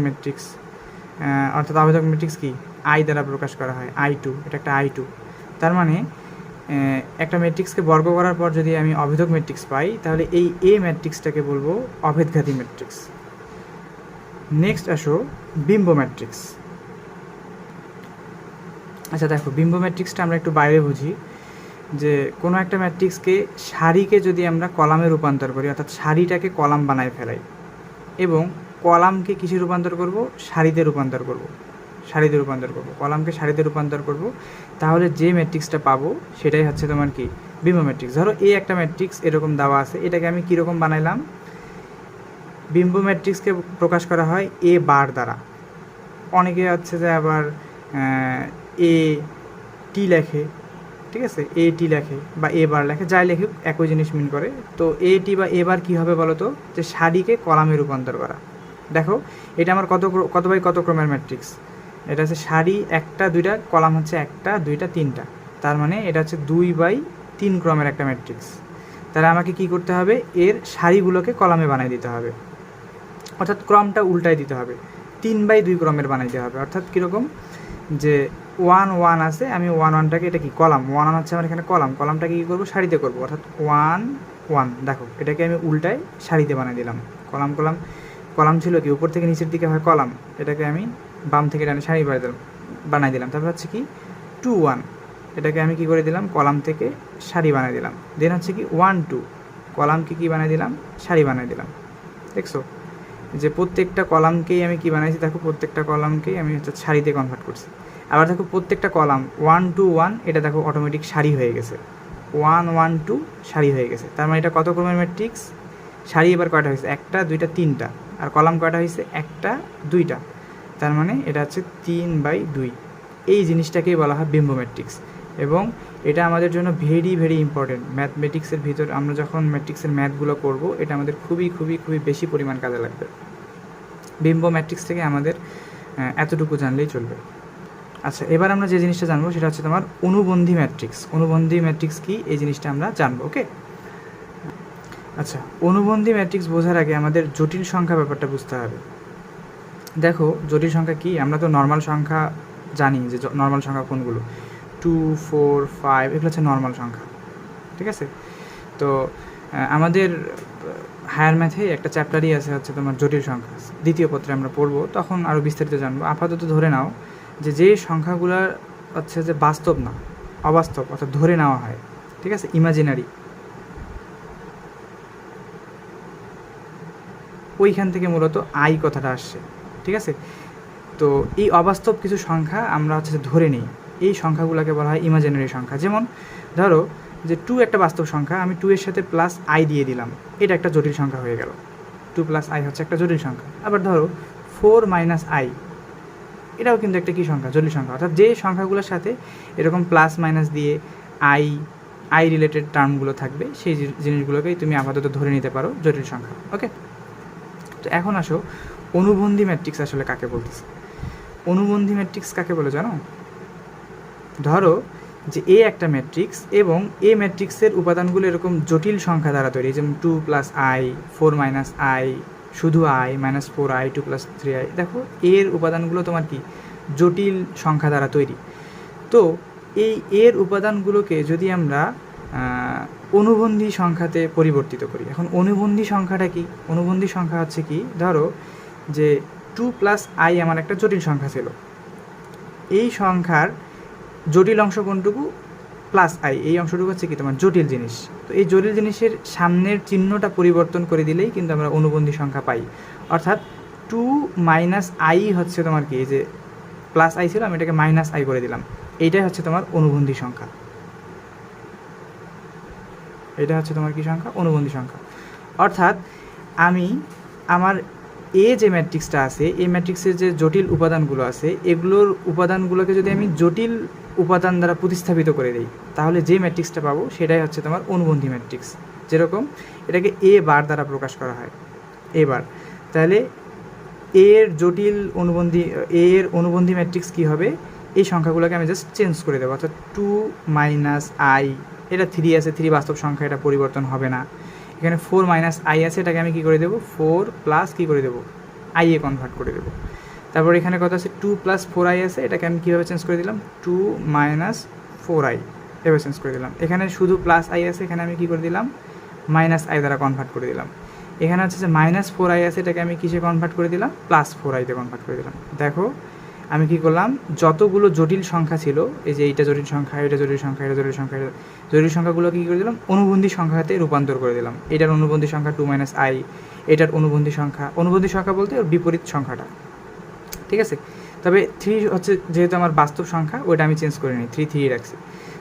ম্যাট্রিক্স, অর্থাৎ অভেদক ম্যাট্রিক্স কি, আই দ্বারা প্রকাশ করা হয়, I2, এটা একটা I2। তার মানে একটা ম্যাট্রিক্সকে বর্গ করার পর যদি আমি অভেদক ম্যাট্রিক্স পাই, তাহলে এই এ ম্যাট্রিক্সটাকে বলবো অভেদঘাতী ম্যাট্রিক্স। নেক্সট আসো বিম্ব ম্যাট্রিক্স। আচ্ছা দেখো, বিম্ব ম্যাট্রিক্সটা আমরা একটু বাইরে বুঝি, যে কোনো একটা ম্যাট্রিক্সকে সারিকে যদি আমরা কলামে রূপান্তর করি, অর্থাৎ সারিটাকে কলাম বানায় ফেলাই, এবং কলামকে কিসে রূপান্তর করব, সারিতে রূপান্তর করব, কলামকে সারিতে রূপান্তর করব, তাহলে যে ম্যাট্রিক্সটা পাবো সেটাই হচ্ছে তোমার কি, বিম্ব ম্যাট্রিক্স। ধরো এই একটা ম্যাট্রিক্স এরকম দেওয়া আছে, এটাকে আমি কীরকম বানাইলাম, বিম্ব ম্যাট্রিক্সকে প্রকাশ করা হয় এ বার দ্বারা। অনেকে হচ্ছে যে আবার এ টি লেখে, ঠিক আছে, এ টি লেখে বা এ বার লেখে, যাই লেখে একই জিনিস মিন করে। তো এ টি বা এ বার কী হবে বলো তো, যে সারিকে কলামে রূপান্তর করা। দেখো এটা আমার কত বাই কত ক্রমের ম্যাট্রিক্স, এটা হচ্ছে সারি 1টা 2টা, কলাম হচ্ছে 1টা 2টা 3টা, তার মানে এটা হচ্ছে 2/3 ক্রমের একটা ম্যাট্রিক্স। তাহলে আমাকে কি করতে হবে, এর সারিগুলোকে কলামে বানাই দিতে হবে, অর্থাৎ ক্রমটা উল্টাই দিতে হবে, 3/2 ক্রমের বানাইতে হবে। অর্থাৎ কীরকম, যে 1 1 আছে, আমি 1 1টাকে, এটা কি কলাম, 1 1 হচ্ছে আমার এখানে কলামটাকে কী করবো, সারিতে করবো, অর্থাৎ 1 1। দেখো এটাকে আমি উল্টায় সারিতে বানিয়ে দিলাম, কলাম ছিল কি উপর থেকে নিচের দিকে হয় কলাম, এটাকে আমি বাম থেকে ডানে সারি বানাই দিলাম। তারপর হচ্ছে কি 2 1, এটাকে আমি কি করে দিলাম, কলাম থেকে সারি বানাই দিলাম। দেন হচ্ছে কি 1 2, কলামকে কি বানাই দিলাম, সারি বানাই দিলাম। দেখছো যে প্রত্যেকটা কলামকেই আমি কি বানাইছি, দেখো প্রত্যেকটা কলামকেই আমি হচ্ছে সারিতে কনভার্ট করছি। আবার দেখো প্রত্যেকটা কলাম 1 2 1, এটা দেখো অটোমেটিক সারি হয়ে গেছে, 1 1 2 সারি হয়ে গেছে। তার মানে এটা কত ক্রমের ম্যাট্রিক্স, সারি এবার কয়টা হয়েছে, 1টা 2টা 3টা, আর কলাম কয়টা হয়েছে, 1টা 2টা, তার মানে এটা হচ্ছে 3/2। এই জিনিসটাকেই বলা হয় বিম্ব ম্যাট্রিক্স। এবং এটা আমাদের জন্য ভেরি ভেরি ইম্পর্টেন্ট। ম্যাথমেটিক্সের ভিতর আমরা যখন ম্যাট্রিক্সের ম্যাথগুলো করব, এটা আমাদের খুবই খুবই খুবই বেশি পরিমাণ কাজে লাগবে। বিম্ব ম্যাট্রিক্স থেকে আমাদের এতটুকু জানলেই চলবে। আচ্ছা, এবার আমরা যে জিনিসটা জানবো সেটা হচ্ছে তোমার অনুবন্ধী ম্যাট্রিক্স। অনুবন্ধী ম্যাট্রিক্স কি, এই জিনিসটা আমরা জানবো। ওকে, আচ্ছা, অনুবন্ধী ম্যাট্রিক্স বোঝার আগে আমাদের জটিল সংখ্যা ব্যাপারটা বুঝতে হবে। দেখো, জটিল সংখ্যা কি, আমরা তো নর্মাল সংখ্যা জানি যে নর্মাল সংখ্যা কোনগুলো, 2, 4, 5 এগুলো হচ্ছে নর্মাল সংখ্যা, ঠিক আছে। তো আমাদের হায়ার ম্যাথে একটা চ্যাপ্টারই আছে হচ্ছে তোমার জটিল সংখ্যা, দ্বিতীয় পত্রে আমরা পড়বো, তখন আরও বিস্তারিত জানবো। আপাতত ধরে নাও যে সংখ্যাগুলো হচ্ছে যে বাস্তব না, অবাস্তব, অর্থাৎ ধরে নেওয়া হয়, ঠিক আছে, ইমাজিনারি, ওইখান থেকে মূলত আই কথাটা আসছে, ঠিক আছে। তো এই অবাস্তব কিছু সংখ্যা আমরা হচ্ছে ধরে নিই, এই সংখ্যাগুলোকে বলা হয় ইমাজিনারি সংখ্যা। যেমন ধরো যে 2 একটা বাস্তব সংখ্যা, আমি 2 এর সাথে প্লাস আই দিয়ে দিলাম, এটা একটা জটিল সংখ্যা হয়ে গেল। 2 প্লাস আই হচ্ছে একটা জটিল সংখ্যা। আবার ধরো 4 মাইনাস আই, এটাও কিন্তু একটা কী সংখ্যা, জটিল সংখ্যা। অর্থাৎ যে সংখ্যাগুলোর সাথে এরকম প্লাস মাইনাস দিয়ে আই রিলেটেড টার্মগুলো থাকবে, সেই জিনিসগুলোকেই তুমি আপাতত ধরে নিতে পারো জটিল সংখ্যা। ওকে, তো এখন আসো অনুবন্ধী ম্যাট্রিক্স আসলে কাকে বলতেছে। অনুবন্ধী ম্যাট্রিক্স কাকে বলে জানো? ধরো যে এ একটা ম্যাট্রিক্স এবং এ ম্যাট্রিক্সের উপাদানগুলো এরকম জটিল সংখ্যা দ্বারা তৈরি, যেমন 2 প্লাস আই, 4 মাইনাস আই, শুধু I, minus 4i, 2 plus 3i। দেখো, এর উপাদানগুলো তোমার কি জটিল সংখ্যা দ্বারা তৈরি। তো এই এর উপাদানগুলোকে যদি আমরা অনুবন্ধী সংখ্যাতে পরিবর্তিত করি, এখন অনুবন্ধী সংখ্যাটা কি? অনুবন্ধী সংখ্যা হচ্ছে কি, ধরো যে 2 প্লাস আই আমার একটা জটিল সংখ্যা ছিল, এই সংখ্যার জটিল অংশ কোনটুকু? প্লাস আই, এই অংশটুকু হচ্ছে কি তোমার জটিল জিনিস। তো এই জটিল জিনিসের সামনের চিহ্নটা পরিবর্তন করে দিলেই কিন্তু আমরা অনুবন্ধী সংখ্যা পাই। অর্থাৎ 2 মাইনাস আই হচ্ছে তোমার কি, যে প্লাস আই ছিল, আমি এটাকে মাইনাস আই করে দিলাম, এইটাই হচ্ছে তোমার অনুবন্ধী সংখ্যা। এটা হচ্ছে তোমার কি সংখ্যা? অনুবন্ধী সংখ্যা। অর্থাৎ আমি আমার যে ম্যাট্রিক্সটা আছে, এই ম্যাট্রিক্সের যে জটিল উপাদানগুলো আছে, এগুলোর উপাদানগুলোকে যদি আমি জটিল উপাদান দ্বারা প্রতিস্থাপিত করে দিই, তাহলে যে ম্যাট্রিক্সটা পাবো সেটাই হচ্ছে তোমার অনুবন্ধী ম্যাট্রিক্স। যেরকম এটাকে এ বার দ্বারা প্রকাশ করা হয়, এ বার, তাহলে এর জটিল অনুবন্ধী, এর অনুবন্ধী ম্যাট্রিক্স কী হবে? এই সংখ্যাগুলোকে আমি জাস্ট চেঞ্জ করে দেবো। অর্থাৎ 2 মাইনাস আই, এটা 3 আছে, 3 বাস্তব সংখ্যা, এটা পরিবর্তন হবে না। এখানে 4 মাইনাস আই আছে, এটাকে আমি কী করে দেবো? 4 প্লাস কী করে দেবো? আই এ কনভার্ট করে দেবো। তারপর এখানে কথা আছে 2 প্লাস 4i আছে, এটাকে আমি কীভাবে চেঞ্জ করে দিলাম? 2 মাইনাস 4i এভাবে চেঞ্জ করে দিলাম। এখানে শুধু প্লাস আই আছে, এখানে আমি কী করে দিলাম? মাইনাস আই দ্বারা কনভার্ট করে দিলাম। এখানে হচ্ছে যে মাইনাস 4i আছে, এটাকে আমি কিসে কনভার্ট করে দিলাম? প্লাস 4iতে কনভার্ট করে দিলাম। দেখো আমি কী করলাম, যতগুলো জটিল সংখ্যা ছিল, এই যে এইটা জটিল সংখ্যা, এটা জটিল সংখ্যা, এটা জটিল সংখ্যা, জটিল সংখ্যাগুলোকে কী করে দিলাম? অনুবন্ধী সংখ্যাতে রূপান্তর করে দিলাম। এটার অনুবন্ধী সংখ্যা 2 মাইনাস আই, এটার অনুবন্ধী সংখ্যা, অনুবন্ধী সংখ্যা বলতে ওর বিপরীত সংখ্যাটা, ঠিক আছে। তবে 3 হচ্ছে যেহেতু আমার বাস্তব সংখ্যা, ওইটা আমি চেঞ্জ করে নিই, 3 রাখছি।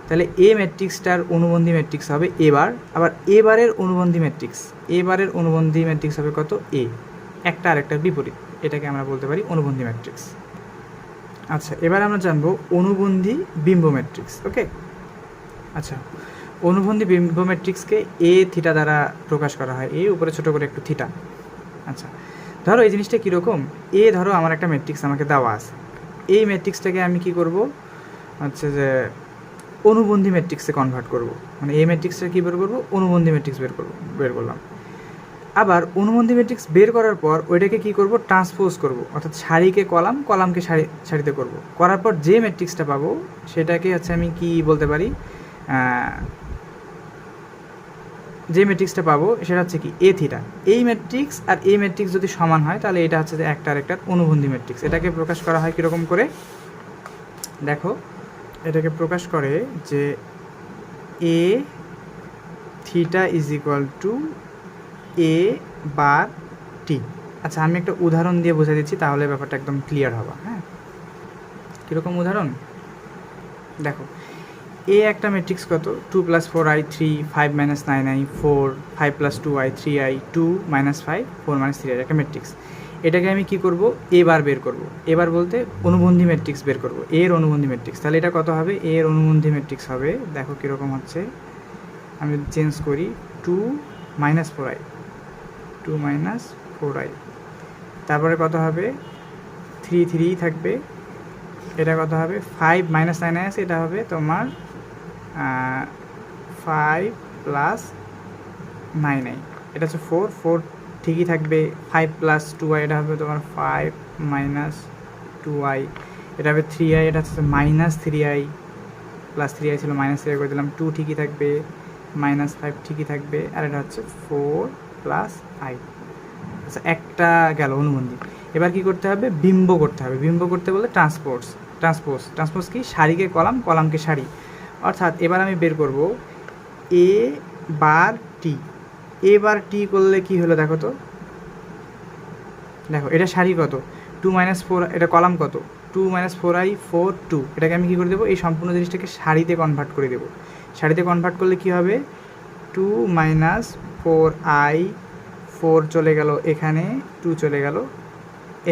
তাহলে এ ম্যাট্রিক্সটার অনুবন্ধী ম্যাট্রিক্স হবে এবার। আবার এবারের অনুবন্ধী ম্যাট্রিক্স, এবারের অনুবন্ধী ম্যাট্রিক্স হবে কত? এ, একটা আরেকটার বিপরীত, এটাকে আমরা বলতে পারি অনুবন্ধী ম্যাট্রিক্স। আচ্ছা, এবার আমরা জানবো অনুবন্ধী বিম্ব ম্যাট্রিক্স। ওকে, আচ্ছা, অনুবন্ধী বিম্ব ম্যাট্রিক্সকে এ থিটা দ্বারা প্রকাশ করা হয়, এ উপরে ছোটো করে একটু থিটা। আচ্ছা, ধরো এই জিনিসটা কীরকম, এ ধরো আমার একটা ম্যাট্রিক্স আমাকে দেওয়া আছে, এই ম্যাট্রিক্সটাকে আমি কি করব, হচ্ছে যে অনুবন্ধী ম্যাট্রিক্সে কনভার্ট করব। মানে এই ম্যাট্রিক্সটা কী বের করবো? অনুবন্ধী ম্যাট্রিক্স বের করলাম। আবার অনুবন্ধী ম্যাট্রিক্স বের করার পর ওইটাকে কী করব? ট্রান্সপোজ করব, অর্থাৎ সারিকে কলাম, কলামকে সারিতে করব। করার পর যে ম্যাট্রিক্সটা পাবো সেটাকে হচ্ছে আমি কি বলতে পারি, যে ম্যাট্রিক্সটা পাবো সেটা হচ্ছে কি এ থিটা। এই ম্যাট্রিক্স আর এই ম্যাট্রিক্স যদি সমান হয় তাহলে এটা হচ্ছে যে একটা আরেকটার অনুবন্ধী ম্যাট্রিক্স। এটাকে প্রকাশ করা হয় কীরকম করে? দেখো, এটাকে প্রকাশ করে যে এ থিটা ইজ ইকুয়াল টু এ বার টি। আচ্ছা, আমি একটা উদাহরণ দিয়ে বোঝা দিচ্ছি, তাহলে ব্যাপারটা একদম ক্লিয়ার হবে। হ্যাঁ, কীরকম উদাহরণ? দেখো, এ একটা ম্যাট্রিক্স কত? 2 plus 4i, 3, 5 minus 9i, 4, 5 plus 2i, 3i, 2 minus 5, 4 minus 3i, একটা ম্যাট্রিক্স। এটাকে আমি কি করব, এবার বের করব। এবার বলতে অনুবন্ধী ম্যাট্রিক্স বের করব, এর অনুবন্ধী ম্যাট্রিক্স। তাহলে এটা কত হবে, এর অনুবন্ধী ম্যাট্রিক্স হবে, দেখো কীরকম হচ্ছে, আমি চেঞ্জ করি 2 - 4i, 2 - 4i, তারপরে কত হবে 3 3 থাকবে, এটা কত হবে 5 - 9 আছে, এটা হবে তোমার 5 + 9i, এটা হচ্ছে 4 4 ঠিকই থাকবে, 5 + 2i, এটা হবে তোমার 5 - 2i, এটা হবে 3i, এটা হচ্ছে -3i, +3i ছিল -3i করে দিলাম, 2 ঠিকই থাকবে, -5 ঠিকই থাকবে, আর এটা হচ্ছে 4 + i। আচ্ছা, একটা গেল অনুবন্ধী। এবার কি করতে হবে, বিম্ব করতে হবে। বিম্ব করতে বলতে ট্রান্সপোজ কি, সারিকে কলাম, কলামকে সারি। অর্থাৎ এবার আমি বের করব এ বার টি। এ বার টি করলে কি হলো দেখো তো, দেখো এটা সারি কত, 2 - 4, এটা কলাম কত, 2 - 4i 4 2, এটাকে আমি কী করে দেবো, এই সম্পূর্ণ জিনিসটাকে সারিতে কনভার্ট করে দেবো। সারিতে কনভার্ট করলে কি হবে, 2 - 4i 4 চলে গেল এখানে, 2 চলে গেল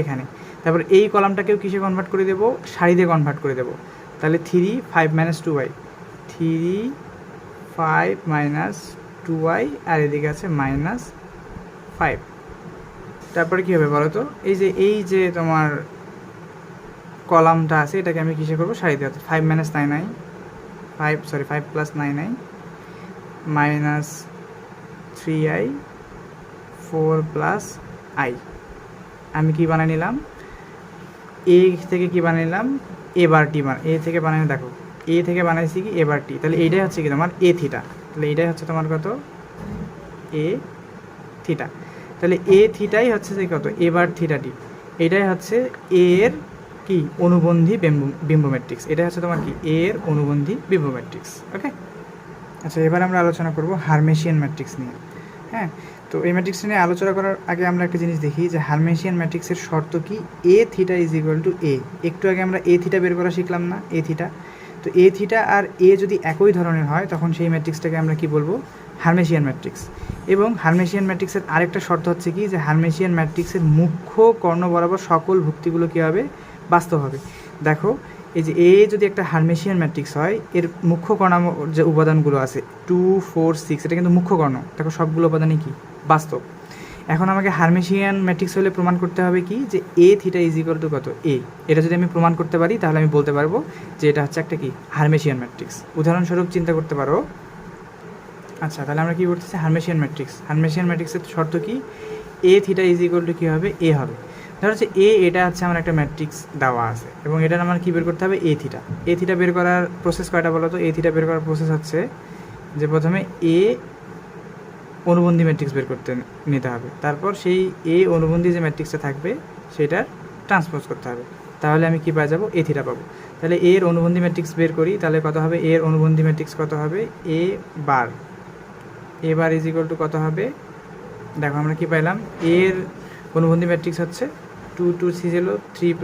এখানে। তারপর এই কলামটাকেও কিসে কনভার্ট করে দেবো, সারিতে কনভার্ট করে দেবো। তাহলে 3 5 - 2i, 3 5 - 2i, আর এদিকে আছে -5। তারপরে কী হবে বলো তো, এই যে তোমার কলামটা আছে, এটাকে আমি কিসে করবো, সারিতে। অর্থাৎ 5 - 9i, 5 + 9i, -3i 4 + i। আমি কি বানিয়ে নিলাম, এ থেকে কি বানিয়ে নিলাম, এবার টি এ থেকে বানিয়ে, দেখো এ থেকে বানাইছি কি এবার টি। তাহলে এইটাই হচ্ছে কি তোমার এ থিটা। তাহলে এইটাই হচ্ছে তোমার কত, এ থিটা। তাহলে এ থিটাই হচ্ছে যে কত, এবার থিটাটি। এটাই হচ্ছে এর কি অনুবন্ধী বিম্ব ম্যাট্রিক্স। এটাই হচ্ছে তোমার কি এর অনুবন্ধী বিম্ব ম্যাট্রিক্স। ওকে, আচ্ছা এবার আমরা আলোচনা করব হারমেশিয়ান ম্যাট্রিক্স নিয়ে। হ্যাঁ, তো এই ম্যাট্রিক্স নিয়ে আলোচনা করার আগে আমরা একটা জিনিস দেখি যে হারমেশিয়ান ম্যাট্রিক্সের শর্ত কি, এ থিটা = এ। একটু আগে আমরা এ থিটা বের করা শিখলাম না, এ থিটা। তো এ থিটা আর এ যদি একই ধরনের হয় তখন সেই ম্যাট্রিক্সটাকে আমরা কি বলবো, হারমেশিয়ান ম্যাট্রিক্স। এবং হারমেশিয়ান ম্যাট্রিক্সের আরেকটা শর্ত হচ্ছে কি, যে হারমেশিয়ান ম্যাট্রিক্সের মুখ্য কর্ণ বরাবর সকল ভুক্তিগুলো কী হবে, বাস্তব হবে। দেখো এই যে এ যদি একটা হারমেশিয়ান ম্যাট্রিক্স হয়, এর মুখ্য কর্ণ যে উপাদানগুলো আছে 2 4 6, এটা কিন্তু মুখ্য কর্ণ, দেখো সবগুলো উপাদানই কি বাস্তব। এখন আমাকে হারমেশিয়ান ম্যাট্রিক্স হলে প্রমাণ করতে হবে কি, যে এ থিটা = কত, এ। এটা যদি আমি প্রমাণ করতে পারি তাহলে আমি বলতে পারবো যে এটা হচ্ছে একটা কি হারমেশিয়ান ম্যাট্রিক্স। উদাহরণস্বরূপ চিন্তা করতে পারো, আচ্ছা তাহলে আমরা কী করতেছি, হারমেশিয়ান ম্যাট্রিক্স। হারমেশিয়ান ম্যাট্রিক্সের শর্ত কি, এ থিটা = কী হবে, এ হবে। ধরো হচ্ছে এটা হচ্ছে আমার একটা ম্যাট্রিক্স দেওয়া আছে এবং এটার আমার কী বের করতে হবে, এ থিটা। এ থিটা বের করার প্রসেস কয়টা বলো তো, এ থিটা বের করার প্রসেস হচ্ছে যে প্রথমে এ অনুবন্ধী ম্যাট্রিক্স বের করতে নিতে হবে, তারপর সেই এ অনুবন্ধী যে ম্যাট্রিক্সটা থাকবে সেটার ট্রান্সপোজ করতে হবে, তাহলে আমি কী পাওয়া যাবো, এ থিটা পাবো। তাহলে এর অনুবন্ধী ম্যাট্রিক্স বের করি, তাহলে কত হবে, এর অনুবন্ধী ম্যাট্রিক্স কত হবে, এ বার = কত হবে, দেখো আমরা কি পাইলাম, এর অনুবন্ধী ম্যাট্রিক্স হচ্ছে 2 2 3 ছিল, 3 +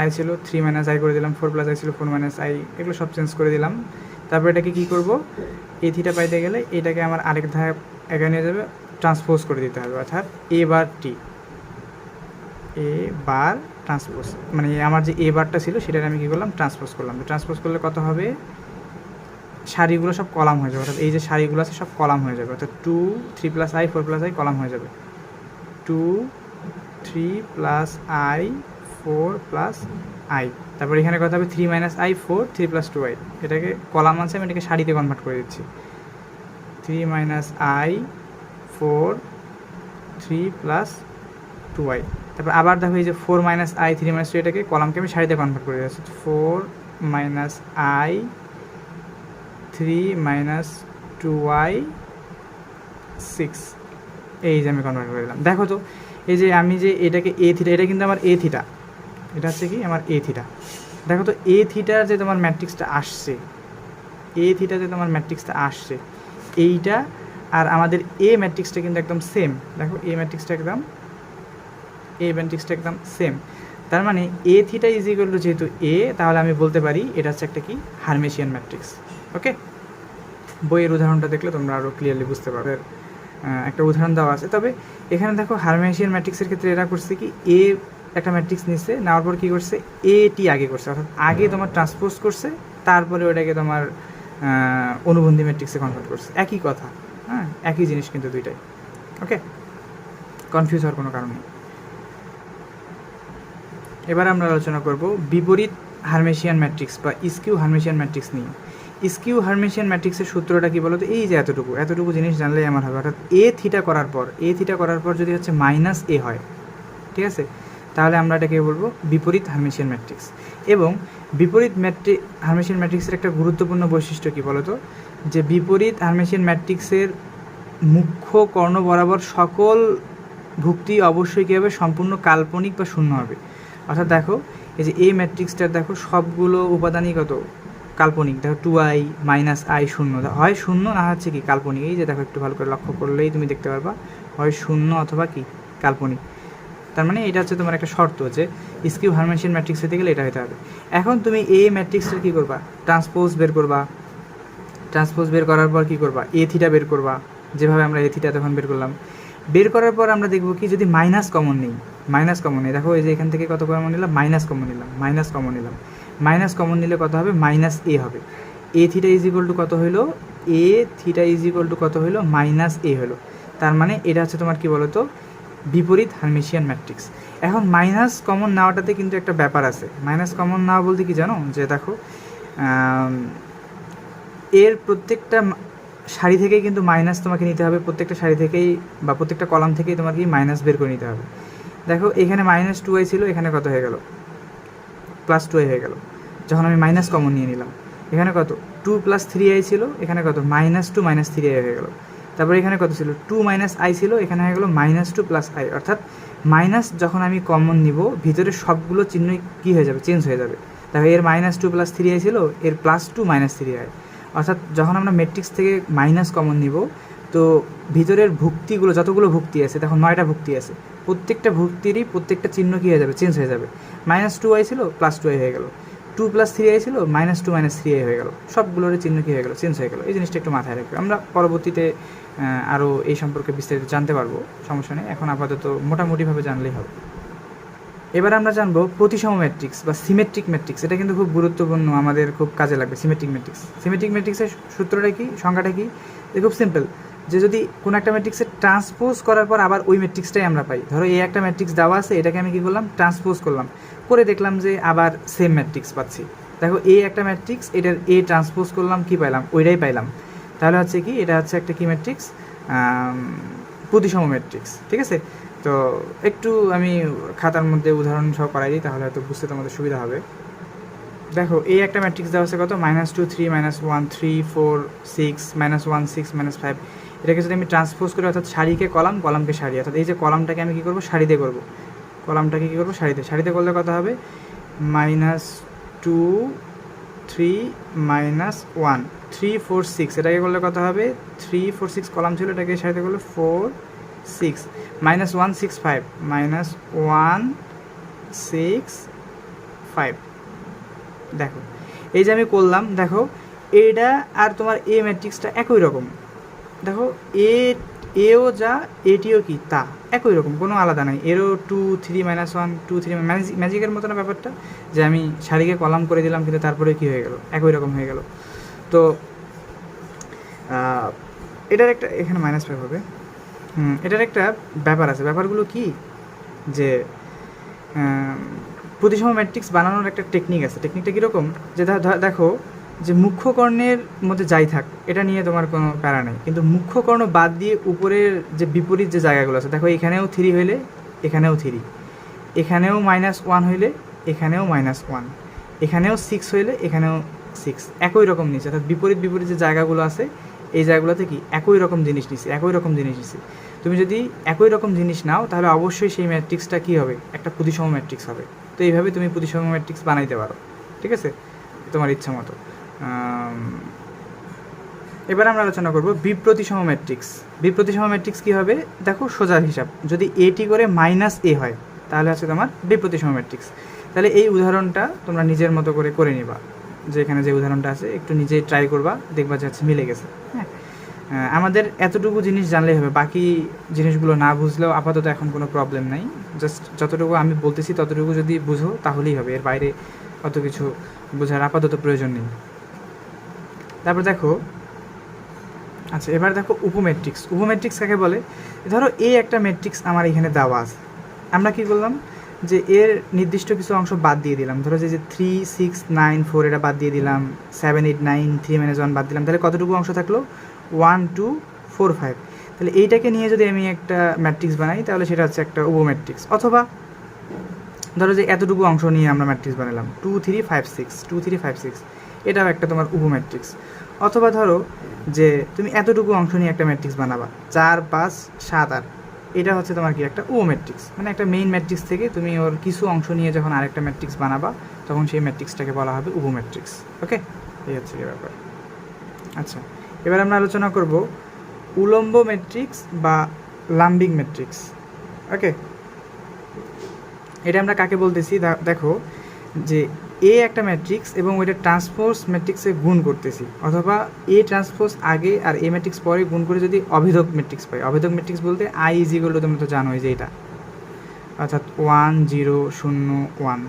i ছিল, 3 - i করে দিলাম, 4 + i ছিল, 4 - i, এগুলো সব চেঞ্জ করে দিলাম। তারপর এটাকে কী করব, এ থিটা পাইতে গেলে এটাকে আমার আরেক ধাপ এগিয়ে নিয়ে যাবে, ট্রান্সপোজ করে দিতে হবে। অর্থাৎ এ বার টি, এ বার ট্রান্সপোজ, মানে আমার যে এ বারটা ছিল সেটার আমি কী করলাম, ট্রান্সপোজ করলাম। ট্রান্সপোজ করলে কত হবে, সারিগুলো সব কলাম হয়ে যাবে, অর্থাৎ এই যে সারিগুলো আছে সব কলাম হয়ে যাবে, অর্থাৎ 2 3 + i 4 + i কলাম হয়ে যাবে, 2 3 + i 4 + i। তারপর এখানে কথা হবে 3 - i 4 3 + 2i, এটাকে কলাম আছে আমি এটাকে সারিতে কনভার্ট করে দিচ্ছি, 3 - i 4 3 + 2i। তারপর আবার দেখো এই যে 4 - i 3 - 2, এটাকে কলামকে আমি সারিতে কনভার্ট করে দিচ্ছি, 4 - i 3 - 2i 6, এই যে আমি কনভার্ট করে দিলাম। দেখো তো এই যে আমি যে এটাকে এ থিটা, এটা কিন্তু আমার এ থিটা, এটা হচ্ছে কি আমার এ থিটা। দেখো তো এ থিটার যে তোমার ম্যাট্রিক্সটা আসছে, এ থিটা যে তোমার ম্যাট্রিক্সটা আসছে, এইটা আর আমাদের এ ম্যাট্রিক্সটা কিন্তু একদম সেম। দেখো এ ম্যাট্রিক্সটা একদম সেম। তার মানে এ থিটা = যেহেতু এ, তাহলে আমি বলতে পারি এটা হচ্ছে একটা কি হারমেশিয়ান ম্যাট্রিক্স। ওকে, বইয়ের উদাহরণটা দেখলে তোমরা আরও ক্লিয়ারলি বুঝতে পারবে। একটা উদাহরণ দেওয়া আছে, তবে এখানে দেখো হারমেশিয়ান ম্যাট্রিক্সের ক্ষেত্রে এরা করছে কি, এ একটা ম্যাট্রিক্স নিচ্ছে, নেওয়ার পর কী করছে, এটি আগে করছে, অর্থাৎ আগে তোমার ট্রান্সপোজ করছে, তারপরে ওটাকে তোমার অনুবন্ধী ম্যাট্রিক্সে কনভার্ট করছে। একই কথা, হ্যাঁ, একই জিনিস কিন্তু দুইটাই। ওকে, কনফিউজ হওয়ার কোনো কারণ নেই। এবার আমরা আলোচনা করব বিপরীত হারমেশিয়ান ম্যাট্রিক্স বা স্কিউ হারমেশিয়ান ম্যাট্রিক্স নিয়ে। স্কিউ হারমেশিয়ান ম্যাট্রিক্সের সূত্রটা কি বলো তো, এই যে এতটুকু জিনিস জানলেই আমার হবে। অর্থাৎ এ থিটা করার পর যদি হচ্ছে মাইনাস এ হয়, ঠিক আছে, তাহলে আমরা এটাকে বলবো বিপরীত হারমেশিয়ান ম্যাট্রিক্স। এবং বিপরীত হারমেশিয়ান ম্যাট্রিক্সের একটা গুরুত্বপূর্ণ বৈশিষ্ট্য কী বলো তো, যে বিপরীত হারমেশিয়ান ম্যাট্রিক্সের মুখ্য কর্ণ বরাবর সকল ভুক্তি অবশ্যই কী হবে, সম্পূর্ণ কাল্পনিক বা শূন্য হবে। অর্থাৎ দেখো এই যে এই ম্যাট্রিক্সটার দেখো সবগুলো উপাদানই কত কাল্পনিক। দেখো 2i - i শূন্য, হয় শূন্য না হচ্ছে কি কাল্পনিক। এই যে দেখো একটু ভালো করে লক্ষ্য করলেই তুমি দেখতে পারবা, হয় শূন্য অথবা কি কাল্পনিক। তার মানে এটা হচ্ছে তোমার একটা শর্ত, যে স্কিউ হারমেশিয়ান ম্যাট্রিক্স হতে গেলে এটা হতে হবে। এখন তুমি এই ম্যাট্রিক্সটা কী করবা, ট্রান্সপোজ বের করবা। ট্রান্সপোজ বের করার পর কী করবা, এ থিটা বের করবা, যেভাবে আমরা এ থিটা তখন বের করলাম। বের করার পর আমরা দেখব কি, যদি মাইনাস কমন নেই, দেখো এই যে এখান থেকে কত কমন নিলাম, মাইনাস কমন নিলে কত হবে, মাইনাস এ হবে। এ থিটা ইজ ইকুয়াল টু কত হইলো, এ থিটা ইজ ইকুয়াল টু কত হইলো, মাইনাস এ হলো। তার মানে এটা হচ্ছে তোমার কি বলতো, বিপরীত হারমেশিয়ান ম্যাট্রিক্স। এখন মাইনাস কমন নেওয়াটাতে কিন্তু একটা ব্যাপার আছে। মাইনাস কমন নেওয়া বলতে কি জানো, যে দেখো এর প্রত্যেকটা সারি থেকেই কিন্তু মাইনাস তোমাকে নিতে হবে, প্রত্যেকটা সারি থেকেই বা প্রত্যেকটা কলাম থেকেই তোমাকে মাইনাস বের করে নিতে হবে। দেখো এখানে -2i ছিল, এখানে কত হয়ে গেল, +2i হয়ে গেল যখন আমি মাইনাস কমন নিয়ে নিলাম। এখানে কত 2 + 3i ছিল, এখানে কত -2 - 3i হয়ে গেল। তারপরে এখানে কত ছিল 2 - i ছিল, এখানে হয়ে গেল -2 + i। অর্থাৎ মাইনাস যখন আমি কমন নিব, ভিতরে সবগুলো চিহ্ন কী হয়ে যাবে, চেঞ্জ হয়ে যাবে। দেখো এর -2 + 3i ছিল, এর +2 - 3i। অর্থাৎ যখন আমরা ম্যাট্রিক্স থেকে মাইনাস কমন নিব, তো ভিতরের ভুক্তিগুলো, যতগুলো ভুক্তি আছে, দেখো 9টা ভুক্তি আছে, প্রত্যেকটা ভুক্তিরই প্রত্যেকটা চিহ্ন কী হয়ে যাবে, চেঞ্জ হয়ে যাবে। -2i ছিল, +2i হয়ে গেল। 2 + 3i ছিল, -2 - 3i হয়ে গেল। সবগুলোর চিহ্ন কী হয়ে গেল, চেঞ্জ হয়ে গেল। এই জিনিসটা একটু মাথায় রাখবে, আমরা পরবর্তীতে আরও এই সম্পর্কে বিস্তারিত জানতে পারবো, সমস্যা নেই। এখন আপাতত মোটামুটিভাবে জানলেই হবে। এবার আমরা জানবো প্রতিসম ম্যাট্রিক্স বা সিমেট্রিক ম্যাট্রিক্স। এটা কিন্তু খুব গুরুত্বপূর্ণ, আমাদের খুব কাজে লাগবে সিমেট্রিক ম্যাট্রিক্স। সিমেট্রিক ম্যাট্রিক্সের সূত্রটা কি, সংজ্ঞাটা কি, খুব সিম্পল, যে যদি কোনো একটা ম্যাট্রিক্সের ট্রান্সপোজ করার পর আবার ওই ম্যাট্রিক্সটাই আমরা পাই। ধরো এই একটা ম্যাট্রিক্স দেওয়া আছে, এটাকে আমি কী করলাম, ট্রান্সপোজ করলাম, করে দেখলাম যে আবার সেম ম্যাট্রিক্স পাচ্ছি। দেখো এই একটা ম্যাট্রিক্স, এটার এ ট্রান্সপোজ করলাম, কি পাইলাম, ওইটাই পাইলাম। তাহলে হচ্ছে কি, এটা হচ্ছে একটা কি ম্যাট্রিক্স, প্রতিসম ম্যাট্রিক্স। ঠিক আছে, তো একটু আমি খাতার মধ্যে উদাহরণ সহ করাই দিই, তাহলে হয়তো বুঝতে তোমাদের সুবিধা হবে। দেখো এই একটা ম্যাট্রিক্স দেওয়া আছে কত, -2 3 -1 3 4 6 -1 6 -5। এটাকে যদি আমি ট্রান্সপোজ করি, অর্থাৎ সারিকে কলাম, কলামকে সারি, অর্থাৎ এই যে কলামটাকে আমি কী করবো, সারিতে করবো, কলামটাকে কী করবো, সারিতে করলে কত হবে, -2 3 -1 3 4 6। এটাকে করলে কত হবে, 3 4 6 কলাম ছিল, এটাকে সারিতে করলে 4 6 -1 6 5 -1 6 5। দেখো এই যে আমি করলাম, দেখো এটা আর তোমার এ ম্যাট্রিক্সটা একই রকম। দেখো এও যা, এটিও কি তা, একই রকম, কোনো আলাদা নাই। এরও 2 3 -1 2 3, ম্যাজিকের মতো না ব্যাপারটা, যে আমি সারিকে কলাম করে দিলাম, কিন্তু তারপরে কি হয়ে গেল, একই রকম হয়ে গেল। তো এটার একটা, এখানে -5 হবে, এটার একটা ব্যাপার আছে। ব্যাপারগুলো কি, যে প্রতিসম ম্যাট্রিক্স বানানোর একটা টেকনিক আছে। টেকনিকটা কীরকম, যে দেখো যে মুখ্য কর্ণের মধ্যে যাই থাক, এটা নিয়ে তোমার কোনো প্যারা নেই, কিন্তু মুখ্য কর্ণ বাদ দিয়ে উপরের যে বিপরীত যে জায়গাগুলো আছে, দেখো এখানেও 3 হইলে এখানেও 3, এখানেও -1 হইলে এখানেও -1, এখানেও 6 হইলে এখানেও 6, একই রকম নিচ্ছে। অর্থাৎ বিপরীত যে জায়গাগুলো আছে, এই জায়গাগুলোতে কি একই রকম জিনিস নিচ্ছে, তুমি যদি একই রকম জিনিস নাও, তাহলে অবশ্যই সেই ম্যাট্রিক্সটা কী হবে, একটা প্রতিসম ম্যাট্রিক্স হবে। তো এইভাবে তুমি প্রতিসম ম্যাট্রিক্স বানাইতে পারো, ঠিক আছে, তোমার ইচ্ছা মতো। এবার আমরা আলোচনা করব বিপ্রতিসম ম্যাট্রিক্স। বিপ্রতিসম ম্যাট্রিক্স কী হবে, দেখো সোজা হিসাব, যদি এটি করে -a হয়, তাহলে হচ্ছে তোমার বিপ্রতিসম ম্যাট্রিক্স। তাহলে এই উদাহরণটা তোমরা নিজের মতো করে নিবা, যে এখানে যে উদাহরণটা আছে একটু নিজেই ট্রাই করবা, দেখবা যে হচ্ছে মিলে গেছে। হ্যাঁ, আমাদের এতটুকু জিনিস জানলেই হবে, বাকি জিনিসগুলো না বুঝলেও আপাতত এখন কোনো প্রবলেম নাই। জাস্ট যতটুকু আমি বলতেছি ততটুকু যদি বুঝো তাহলেই হবে, এর বাইরে অত কিছু বোঝার আপাতত প্রয়োজন নেই। তারপর দেখো, আচ্ছা এবার দেখো উপমেট্রিক্স। উপমেট্রিক্স কাকে বলে? ধরো এ একটা ম্যাট্রিক্স আমার এখানে দেওয়া আছে, আমরা কি করলাম যে এর নির্দিষ্ট কিছু অংশ বাদ দিয়ে দিলাম। ধরো যে 3, 6, 9, 4 এটা বাদ দিয়ে দিলাম, 7, 8, 9, 3 - 1 বাদ দিলাম, তাহলে কতটুকু অংশ থাকলো? 1, 2, 4, 5। তাহলে এইটাকে নিয়ে যদি আমি একটা ম্যাট্রিক্স বানাই তাহলে সেটা হচ্ছে একটা উপমেট্রিক্স। অথবা ধরো যে এতটুকু অংশ নিয়ে আমরা ম্যাট্রিক্স বানালাম 2, 3, 5, 6, 2, 3, 5, 6, এটাও একটা তোমার উপমেট্রিক্স। অথবা ধরো যে তুমি এতটুকু অংশ নিয়ে একটা ম্যাট্রিক্স বানাবা 4, 5, 7, 8, এটা হচ্ছে তোমার কি একটা উপমেট্রিক্স। মানে একটা মেইন ম্যাট্রিক্স থেকে তুমি ওর কিছু অংশ নিয়ে যখন আরেকটা ম্যাট্রিক্স বানাবা তখন সেই ম্যাট্রিক্সটাকে বলা হবে উপমেট্রিক্স। ওকে, এই হচ্ছে কি ব্যাপার। আচ্ছা, এবার আমরা আলোচনা করব উলম্ব ম্যাট্রিক্স বা লাম্বিক ম্যাট্রিক্স। ওকে, এটা আমরা কাকে বলতেছি? দেখো যে এ একটা ম্যাট্রিক্স এবং ওইটা ট্রান্সপোজ ম্যাট্রিক্সে গুণ করতেছি, অথবা এ ট্রান্সপোজ আগে আর এ ম্যাট্রিক্স পরে গুণ করে যদি অভেদক ম্যাট্রিক্স পাই। অভেদক ম্যাট্রিক্স বলতে আই ইজ ইকুয়াল টু, তোমরা তো জানোই যে এটা, অর্থাৎ 1, 0, 0, 1,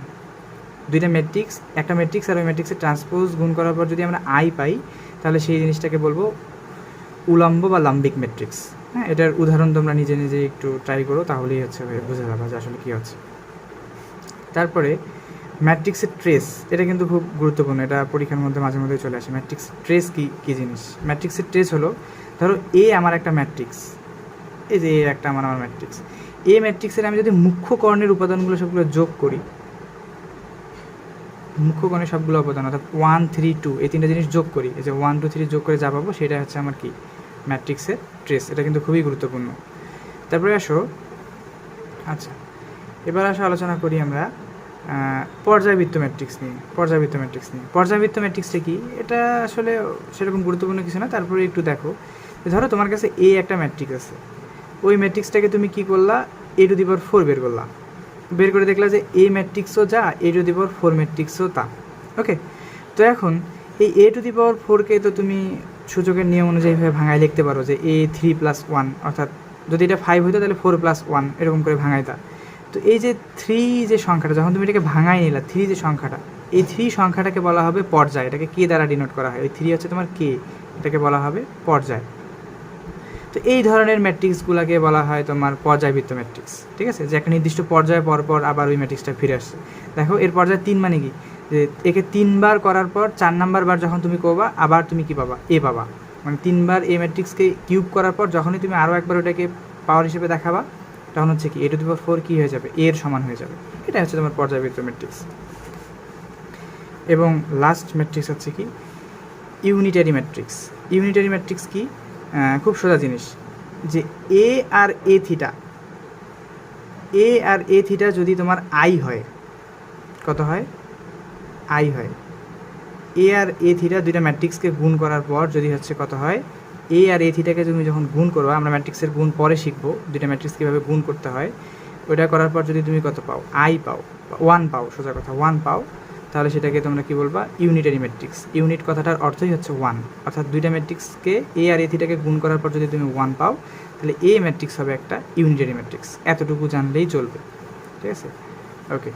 দুইটা ম্যাট্রিক্স, একটা ম্যাট্রিক্স আর ওই ম্যাট্রিক্সের ট্রান্সপোজ গুণ করার পর যদি আমরা আই পাই তাহলে সেই জিনিসটাকে বলবো উলম্ব বা লাম্বিক ম্যাট্রিক্স। হ্যাঁ, এটার উদাহরণ তোমরা নিজে নিজে একটু ট্রাই করো, তাহলেই হচ্ছে বুঝে যাবে যে আসলে কী হচ্ছে। তারপরে ম্যাট্রিক্সের ট্রেস, এটা কিন্তু খুব গুরুত্বপূর্ণ, এটা পরীক্ষার মধ্যে মাঝে মধ্যে চলে আসে। ম্যাট্রিক্স ট্রেস কী জিনিস? ম্যাট্রিক্সের ট্রেস হলো, ধরো এ আমার একটা ম্যাট্রিক্স, এই যে এ একটা আমার ম্যাট্রিক্স, এ ম্যাট্রিক্সের আমি যদি মুখ্য কর্ণের উপাদানগুলো সবগুলো যোগ করি, মুখ্য কর্ণের সবগুলো উপাদান অর্থাৎ 1, 3, 2 এই তিনটা জিনিস যোগ করি, এই যে 1, 2, 3 যোগ করে যা পাবো সেটা হচ্ছে আমার কি ম্যাট্রিক্সের ট্রেস। এটা কিন্তু খুবই গুরুত্বপূর্ণ। তারপরে আসো, আচ্ছা এবার আলোচনা করি আমরা পর্যায়বৃত্ত ম্যাট্রিক্স নিয়ে। পর্যায়বৃত্ত ম্যাট্রিক্সটা কি? এটা আসলে সেরকম গুরুত্বপূর্ণ কিছু না, তারপরে একটু দেখো। ধরো তোমার কাছে এ একটা ম্যাট্রিক্স আছে, ওই ম্যাট্রিক্সটাকে তুমি কি করলা? a⁴ বের করলা, বের করে দেখলা যে এ ম্যাট্রিক্সও যা, a⁴ ম্যাট্রিক্সও তা। ওকে, তো এখন এই a⁴কে তো তুমি সূচকের নিয়ম অনুযায়ী ভাঙায় লিখতে পারো যে a3 + 1, অর্থাৎ যদি এটা 5 হতো তাহলে 4 + 1 এরকম করে ভাঙাইতা। তো এই যে 3 যে সংখ্যাটা, যখন তুমি এটাকে ভাঙাই নিলা, 3 যে সংখ্যাটা, এই 3 সংখ্যাটাকে বলা হবে পর্যায়। এটাকে কে দ্বারা ডিনোট করা হয়? ওই 3 হচ্ছে তোমার কে, এটাকে বলা হবে পর্যায়। তো এই ধরনের ম্যাট্রিক্সগুলোকে বলা হয় তোমার পর্যায়বৃত্ত ম্যাট্রিক্স। ঠিক আছে, যে একটা নির্দিষ্ট পর্যায়ে পরপর আবার ওই ম্যাট্রিক্সটা ফিরে আসছে। দেখো এর পর্যায় 3 মানে কি? যে একে 3 বার করার পর 4 নাম্বার বার যখন তুমি করবা আবার তুমি কি পাবা? এ পাবা। মানে 3 বার এ ম্যাট্রিক্সকে কিউব করার পর যখনই তুমি আরও একবার ওটাকে পাওয়ার হিসেবে দেখাবা তখন হচ্ছে কি a⁴ কী হয়ে যাবে? এর সমান হয়ে যাবে। এটা হচ্ছে তোমার পর্যায়বৃত্ত ম্যাট্রিক্স। এবং লাস্ট ম্যাট্রিক্স হচ্ছে কি ইউনিটারি ম্যাট্রিক্স। ইউনিটারি ম্যাট্রিক্স কি? খুব সোজা জিনিস, যে এ আর এ থিটা যদি তোমার আই হয়, কত হয়? আই হয়। এ আর এ থিটা দুইটা ম্যাট্রিক্সকে গুণ করার পর যদি হচ্ছে কত হয়? এ আর এ থিটাকে তুমি যখন গুণ করো, আমরা ম্যাট্রিক্সের গুণ পরে শিখবো, দুইটা ম্যাট্রিক্স কীভাবে গুণ করতে হয়, ওইটা করার পর যদি তুমি কত পাও? আই পাও, 1 পাও, সোজা কথা 1 পাও, তাহলে সেটাকে তোমরা কী বলবা? Unitary matrix. ইউনিট কথাটার অর্থই হচ্ছে 1, অর্থাৎ দুইটা ম্যাট্রিক্সকে এ আর এ থিটাকে গুণ করার পর যদি তুমি 1 পাও তাহলে এ ম্যাট্রিক্স হবে একটা ইউনিটারি ম্যাট্রিক্স। এতটুকু জানলেই চলবে। ঠিক আছে, ওকে।